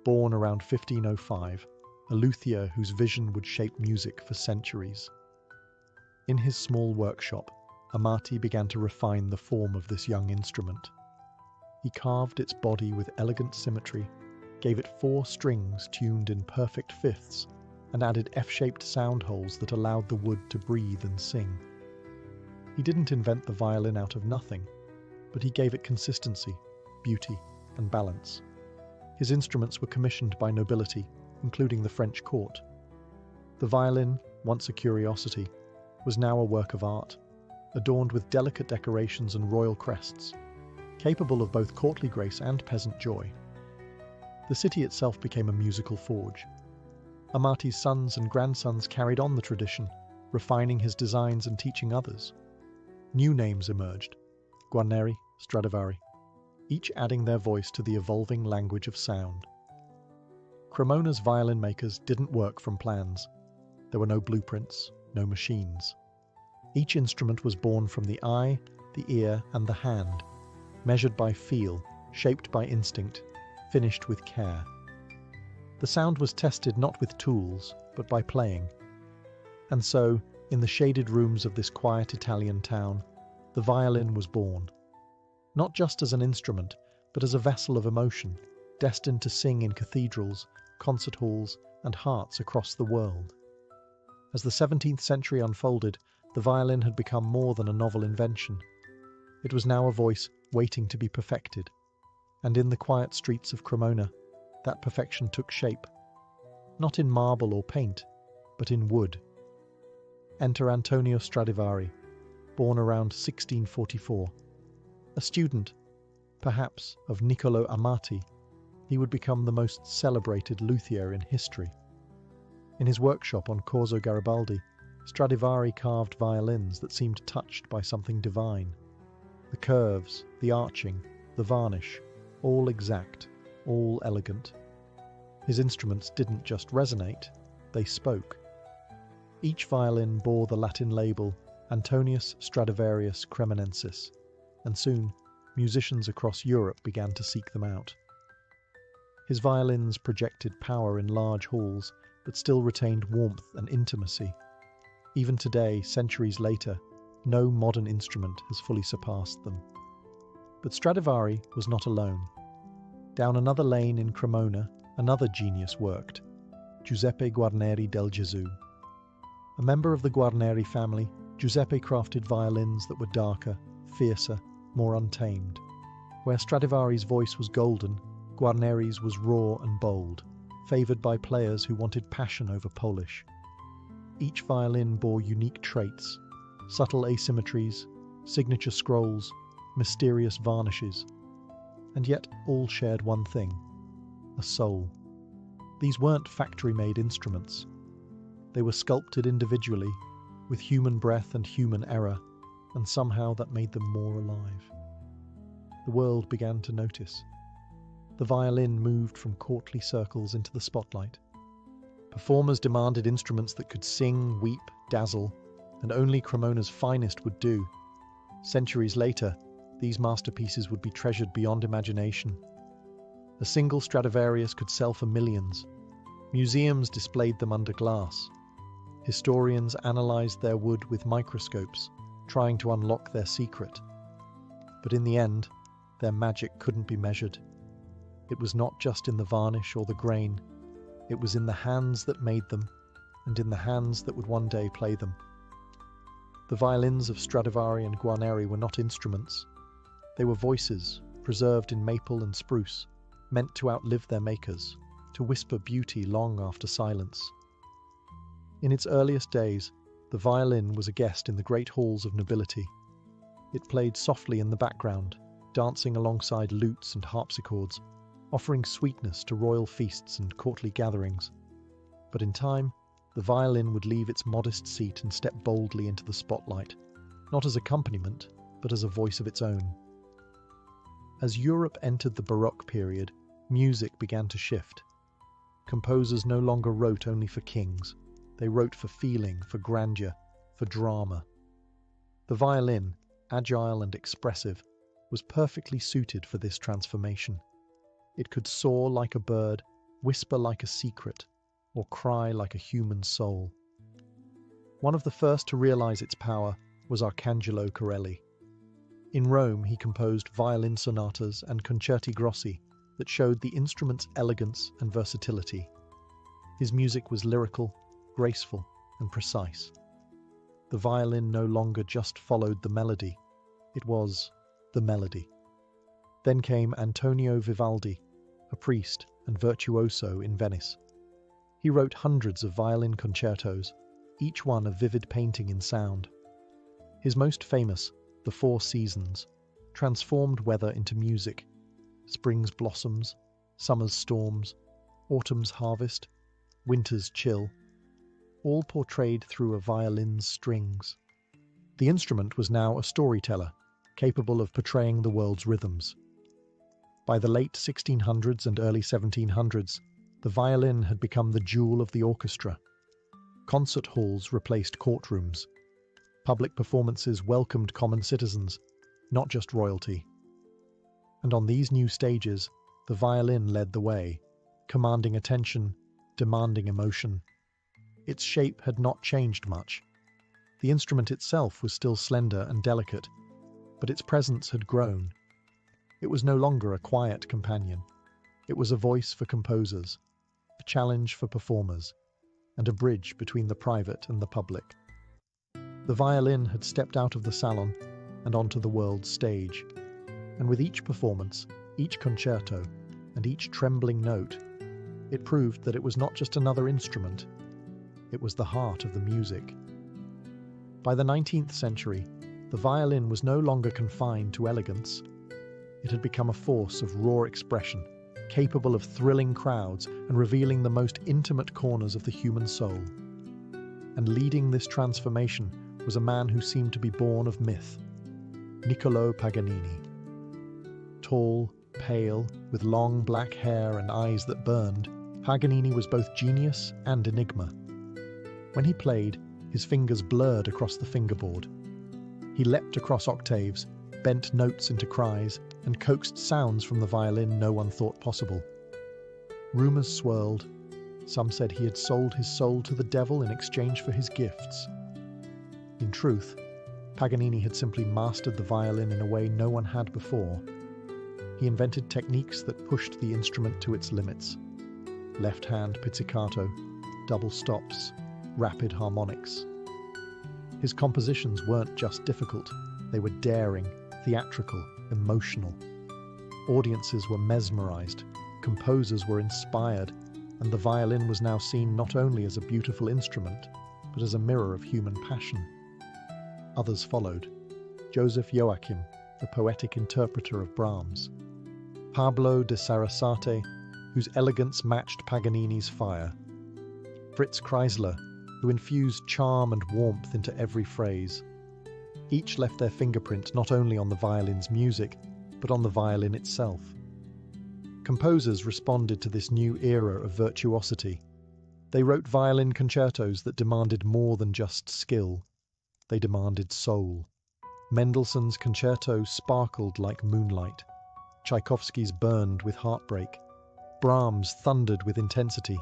born around 1505, a luthier whose vision would shape music for centuries. In his small workshop, Amati began to refine the form of this young instrument. He carved its body with elegant symmetry, gave it 4 strings tuned in perfect fifths, and added F-shaped sound holes that allowed the wood to breathe and sing. He didn't invent the violin out of nothing, but he gave it consistency, beauty, and balance. His instruments were commissioned by nobility, including the French court. The violin, once a curiosity, was now a work of art, adorned with delicate decorations and royal crests, capable of both courtly grace and peasant joy. The city itself became a musical forge. Amati's sons and grandsons carried on the tradition, refining his designs and teaching others. New names emerged: Guarneri, Stradivari, each adding their voice to the evolving language of sound. Cremona's violin makers didn't work from plans. There were no blueprints, no machines. Each instrument was born from the eye, the ear, and the hand, measured by feel, shaped by instinct, finished with care. The sound was tested not with tools, but by playing. And so, in the shaded rooms of this quiet Italian town, the violin was born. Not just as an instrument, but as a vessel of emotion, destined to sing in cathedrals, concert halls, and hearts across the world. As the 17th century unfolded, the violin had become more than a novel invention. It was now a voice waiting to be perfected. And in the quiet streets of Cremona, that perfection took shape. Not in marble or paint, but in wood. Enter Antonio Stradivari, born around 1644. A student, perhaps, of Niccolò Amati, he would become the most celebrated luthier in history. In his workshop on Corso Garibaldi, Stradivari carved violins that seemed touched by something divine. The curves, the arching, the varnish, all exact, all elegant. His instruments didn't just resonate, they spoke. Each violin bore the Latin label Antonius Stradivarius Cremonensis, and soon musicians across Europe began to seek them out. His violins projected power in large halls, but still retained warmth and intimacy. Even today, centuries later, no modern instrument has fully surpassed them. But Stradivari was not alone. Down another lane in Cremona, another genius worked, Giuseppe Guarneri del Gesù. A member of the Guarneri family, Giuseppe crafted violins that were darker, fiercer, more untamed. Where Stradivari's voice was golden, Guarneri's was raw and bold, favoured by players who wanted passion over polish. Each violin bore unique traits, subtle asymmetries, signature scrolls, mysterious varnishes, and yet all shared one thing: a soul. These weren't factory-made instruments. They were sculpted individually, with human breath and human error, and somehow that made them more alive. The world began to notice. The violin moved from courtly circles into the spotlight. Performers demanded instruments that could sing, weep, dazzle, and only Cremona's finest would do. Centuries later, these masterpieces would be treasured beyond imagination. A single Stradivarius could sell for millions. Museums displayed them under glass. Historians analysed their wood with microscopes, trying to unlock their secret. But in the end, their magic couldn't be measured. It was not just in the varnish or the grain. It was in the hands that made them, and in the hands that would one day play them. The violins of Stradivari and Guarneri were not instruments. They were voices, preserved in maple and spruce, meant to outlive their makers, to whisper beauty long after silence. In its earliest days, the violin was a guest in the great halls of nobility. It played softly in the background, dancing alongside lutes and harpsichords, offering sweetness to royal feasts and courtly gatherings. But in time, the violin would leave its modest seat and step boldly into the spotlight, not as accompaniment, but as a voice of its own. As Europe entered the Baroque period, music began to shift. Composers no longer wrote only for kings. They wrote for feeling, for grandeur, for drama. The violin, agile and expressive, was perfectly suited for this transformation. It could soar like a bird, whisper like a secret, or cry like a human soul. One of the first to realize its power was Arcangelo Corelli. In Rome, he composed violin sonatas and concerti grossi that showed the instrument's elegance and versatility. His music was lyrical, graceful, and precise. The violin no longer just followed the melody, it was the melody. Then came Antonio Vivaldi, a priest and virtuoso in Venice. He wrote hundreds of violin concertos, each one a vivid painting in sound. His most famous, The Four Seasons, transformed weather into music: spring's blossoms, summer's storms, autumn's harvest, winter's chill, all portrayed through a violin's strings. The instrument was now a storyteller, capable of portraying the world's rhythms. By the late 1600s and early 1700s, the violin had become the jewel of the orchestra. Concert halls replaced courtrooms. Public performances welcomed common citizens, not just royalty. And on these new stages, the violin led the way, commanding attention, demanding emotion. Its shape had not changed much. The instrument itself was still slender and delicate, but its presence had grown. It was no longer a quiet companion. It was a voice for composers, a challenge for performers, and a bridge between the private and the public. The violin had stepped out of the salon and onto the world's stage, and with each performance, each concerto, and each trembling note, it proved that it was not just another instrument. It was the heart of the music. By the 19th century, the violin was no longer confined to elegance. It had become a force of raw expression, capable of thrilling crowds and revealing the most intimate corners of the human soul. And leading this transformation was a man who seemed to be born of myth, Niccolò Paganini. Tall, pale, with long black hair and eyes that burned, Paganini was both genius and enigma. When he played, his fingers blurred across the fingerboard. He leapt across octaves, bent notes into cries, and coaxed sounds from the violin no one thought possible. Rumours swirled. Some said he had sold his soul to the devil in exchange for his gifts. In truth, Paganini had simply mastered the violin in a way no one had before. He invented techniques that pushed the instrument to its limits. Left-hand pizzicato, double stops, rapid harmonics. His compositions weren't just difficult, they were daring, theatrical, emotional. Audiences were mesmerized, composers were inspired, and the violin was now seen not only as a beautiful instrument, but as a mirror of human passion. Others followed. Joseph Joachim, the poetic interpreter of Brahms. Pablo de Sarasate, whose elegance matched Paganini's fire. Fritz Kreisler, who infused charm and warmth into every phrase. Each left their fingerprint not only on the violin's music, but on the violin itself. Composers responded to this new era of virtuosity. They wrote violin concertos that demanded more than just skill. They demanded soul. Mendelssohn's concerto sparkled like moonlight. Tchaikovsky's burned with heartbreak. Brahms thundered with intensity.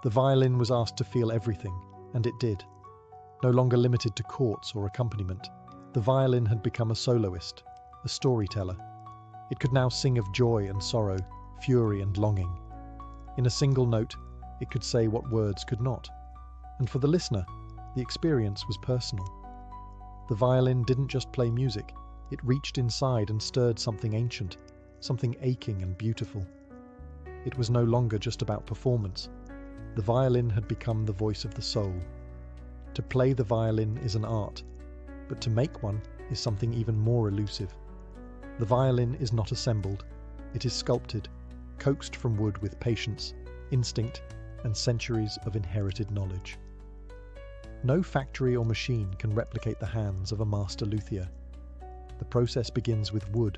The violin was asked to feel everything, and it did. No longer limited to chords or accompaniment, the violin had become a soloist, a storyteller. It could now sing of joy and sorrow, fury and longing. In a single note, it could say what words could not. And for the listener, the experience was personal. The violin didn't just play music, it reached inside and stirred something ancient, something aching and beautiful. It was no longer just about performance. The violin had become the voice of the soul. To play the violin is an art, but to make one is something even more elusive. The violin is not assembled, it is sculpted, coaxed from wood with patience, instinct, and centuries of inherited knowledge. No factory or machine can replicate the hands of a master luthier. The process begins with wood,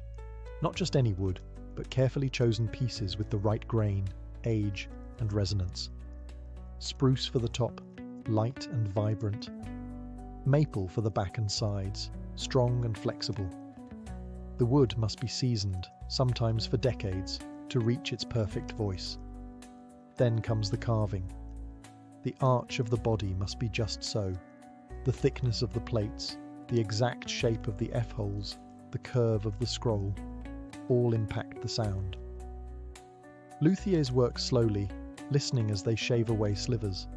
not just any wood, but carefully chosen pieces with the right grain, age, and resonance. Spruce for the top, light and vibrant. Maple for the back and sides, strong and flexible. The wood must be seasoned, sometimes for decades, to reach its perfect voice. Then comes the carving. The arch of the body must be just so. The thickness of the plates, the exact shape of the F-holes, the curve of the scroll, all impact the sound. Luthiers work slowly, listening as they shave away slivers.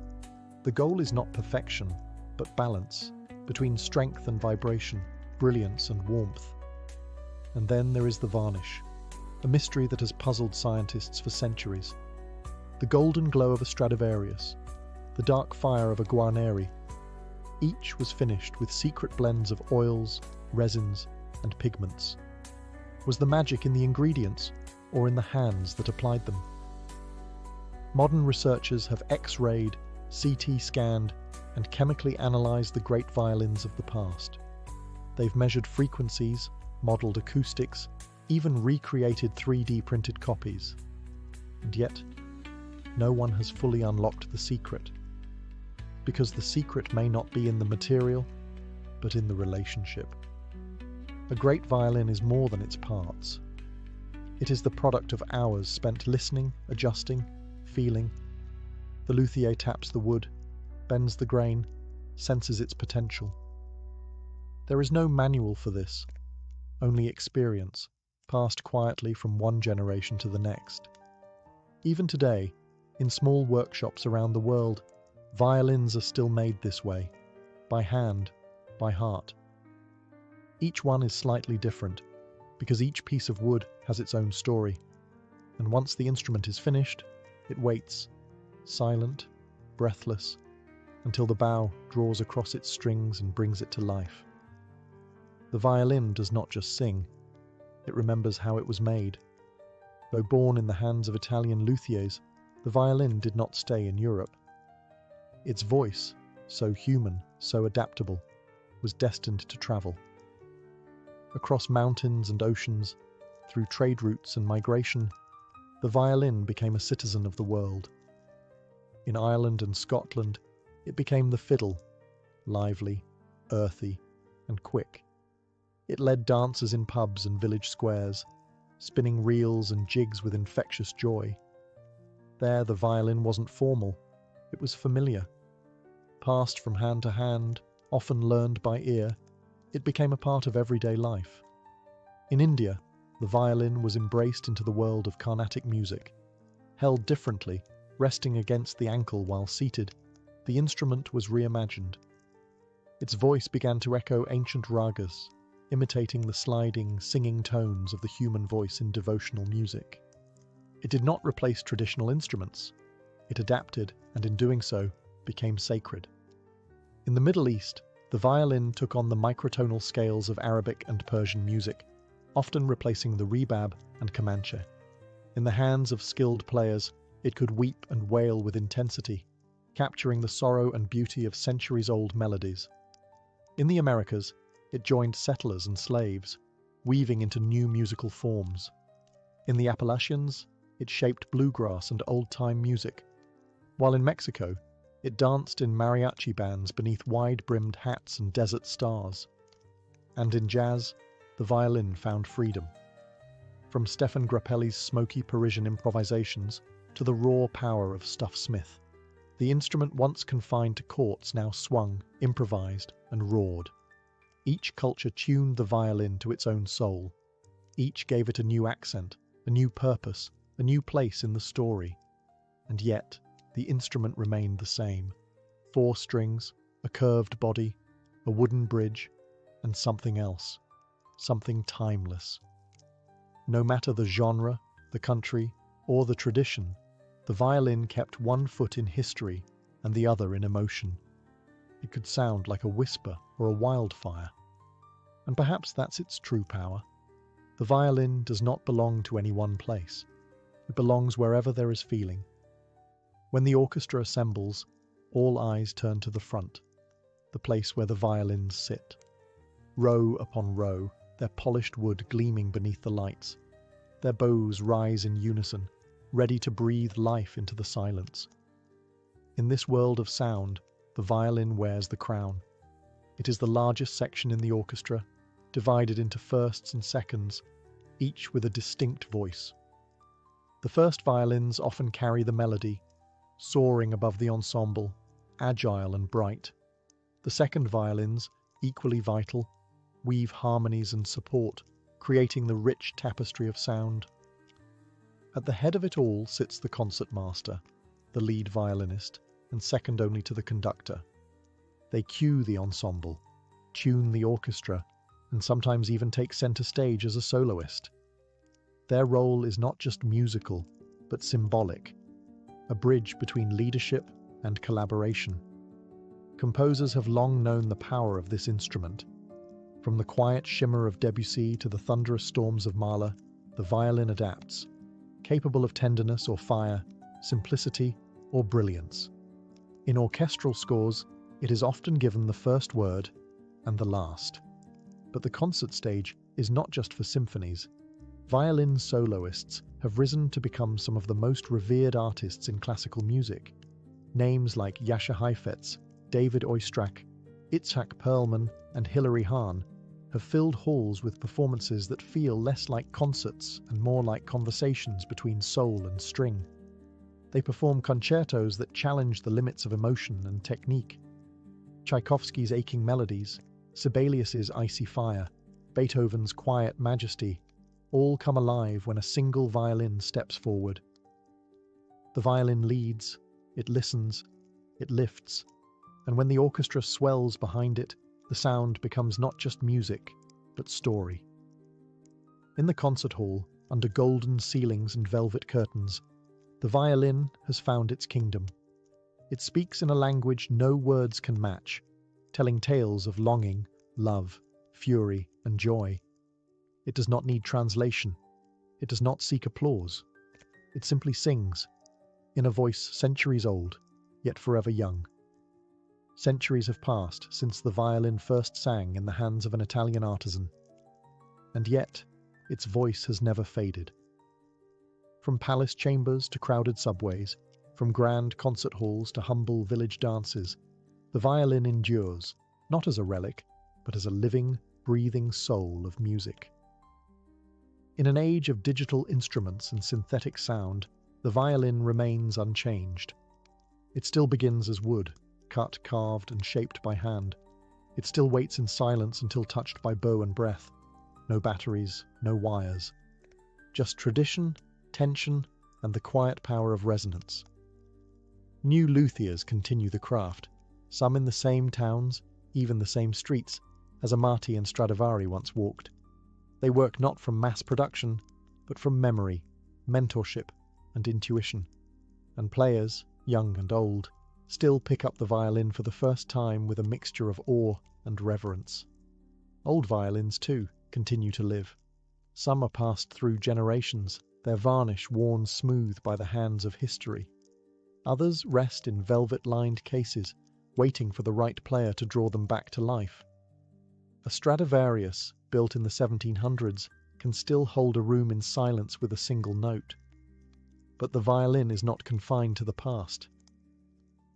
The goal is not perfection, but balance, between strength and vibration, brilliance and warmth. And then there is the varnish, a mystery that has puzzled scientists for centuries. The golden glow of a Stradivarius, the dark fire of a Guarneri. Each was finished with secret blends of oils, resins, and pigments. Was the magic in the ingredients, or in the hands that applied them? Modern researchers have X-rayed, CT scanned, and chemically analysed the great violins of the past. They've measured frequencies, modelled acoustics, even recreated 3D printed copies. And yet, no one has fully unlocked the secret. Because the secret may not be in the material, but in the relationship. A great violin is more than its parts. It is the product of hours spent listening, adjusting, feeling. The luthier taps the wood, bends the grain, senses its potential. There is no manual for this, only experience, passed quietly from one generation to the next. Even today, in small workshops around the world, violins are still made this way, by hand, by heart. Each one is slightly different, because each piece of wood has its own story, and once the instrument is finished, it waits, silent, breathless, until the bow draws across its strings and brings it to life. The violin does not just sing, it remembers how it was made. Though born in the hands of Italian luthiers, the violin did not stay in Europe. Its voice, so human, so adaptable, was destined to travel. Across mountains and oceans, through trade routes and migration, the violin became a citizen of the world. In Ireland and Scotland, it became the fiddle, lively, earthy, and quick. It led dancers in pubs and village squares, spinning reels and jigs with infectious joy. There the violin wasn't formal, it was familiar. Passed from hand to hand, often learned by ear, It became a part of everyday life. In India, the violin was embraced into the world of Carnatic music. Held differently, resting against the ankle while seated, the instrument was reimagined. Its voice began to echo ancient ragas, imitating the sliding, singing tones of the human voice in devotional music. It did not replace traditional instruments. It adapted, and in doing so, became sacred. In the Middle East, the violin took on the microtonal scales of Arabic and Persian music, often replacing the rebab and Comanche. In the hands of skilled players, it could weep and wail with intensity, capturing the sorrow and beauty of centuries-old melodies. In the Americas, it joined settlers and slaves, weaving into new musical forms. In the Appalachians, it shaped bluegrass and old-time music, while in Mexico, it danced in mariachi bands beneath wide-brimmed hats and desert stars. And in jazz, the violin found freedom. From Stefan Grappelli's smoky Parisian improvisations to the raw power of Stuff Smith, the instrument once confined to courts now swung, improvised, and roared. Each culture tuned the violin to its own soul. Each gave it a new accent, a new purpose, a new place in the story. And yet, the instrument remained the same. 4 strings, a curved body, a wooden bridge, and something else. Something timeless. No matter the genre, the country, or the tradition, the violin kept one foot in history and the other in emotion. It could sound like a whisper or a wildfire. And perhaps that's its true power. The violin does not belong to any one place. It belongs wherever there is feeling. When the orchestra assembles, all eyes turn to the front, the place where the violins sit. Row upon row, their polished wood gleaming beneath the lights. Their bows rise in unison, ready to breathe life into the silence. In this world of sound, the violin wears the crown. It is the largest section in the orchestra, divided into firsts and seconds, each with a distinct voice. The first violins often carry the melody, soaring above the ensemble, agile and bright. The second violins, equally vital, weave harmonies and support, creating the rich tapestry of sound. At the head of it all sits the concertmaster, the lead violinist, and second only to the conductor. They cue the ensemble, tune the orchestra, and sometimes even take center stage as a soloist. Their role is not just musical, but symbolic, a bridge between leadership and collaboration. Composers have long known the power of this instrument. From the quiet shimmer of Debussy to the thunderous storms of Mahler, the violin adapts, capable of tenderness or fire, simplicity or brilliance. In orchestral scores, it is often given the first word and the last. But the concert stage is not just for symphonies. Violin soloists have risen to become some of the most revered artists in classical music. Names like Jascha Heifetz, David Oistrakh, Itzhak Perlman, and Hilary Hahn have filled halls with performances that feel less like concerts and more like conversations between soul and string. They perform concertos that challenge the limits of emotion and technique. Tchaikovsky's aching melodies, Sibelius's icy fire, Beethoven's quiet majesty, all come alive when a single violin steps forward. The violin leads, it listens, it lifts, and when the orchestra swells behind it, the sound becomes not just music, but story. In the concert hall, under golden ceilings and velvet curtains, the violin has found its kingdom. It speaks in a language no words can match, telling tales of longing, love, fury, and joy. It does not need translation. It does not seek applause. It simply sings, in a voice centuries old, yet forever young. Centuries have passed since the violin first sang in the hands of an Italian artisan, and yet its voice has never faded. From palace chambers to crowded subways, from grand concert halls to humble village dances, the violin endures, not as a relic, but as a living, breathing soul of music. In an age of digital instruments and synthetic sound, the violin remains unchanged. It still begins as wood, cut, carved, and shaped by hand. It still waits in silence until touched by bow and breath. No batteries, no wires. Just tradition, tension, and the quiet power of resonance. New luthiers continue the craft, some in the same towns, even the same streets, as Amati and Stradivari once walked. They work not from mass production, but from memory, mentorship, and intuition. And players, young and old, still pick up the violin for the first time with a mixture of awe and reverence. Old violins, too, continue to live. Some are passed through generations, their varnish worn smooth by the hands of history. Others rest in velvet-lined cases, waiting for the right player to draw them back to life. A Stradivarius, built in the 1700s, can still hold a room in silence with a single note. But the violin is not confined to the past.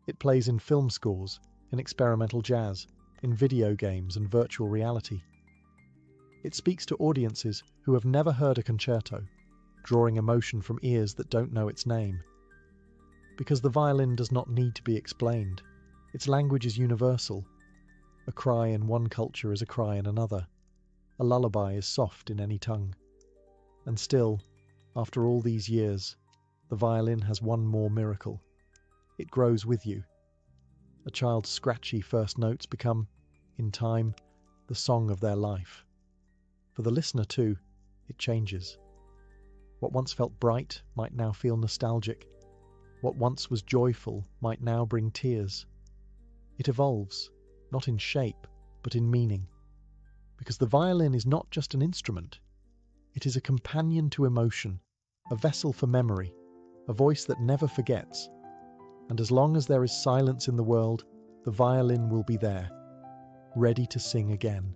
It plays in film scores, in experimental jazz, in video games and virtual reality. It speaks to audiences who have never heard a concerto, drawing emotion from ears that don't know its name. Because the violin does not need to be explained. Its language is universal. A cry in one culture is a cry in another. A lullaby is soft in any tongue. And still, after all these years, the violin has one more miracle. It grows with you. A child's scratchy first notes become, in time, the song of their life. For the listener too, it changes. What once felt bright might now feel nostalgic. What once was joyful might now bring tears. It evolves, not in shape, but in meaning. Because the violin is not just an instrument. It is a companion to emotion, a vessel for memory, a voice that never forgets. And as long as there is silence in the world, the violin will be there, ready to sing again.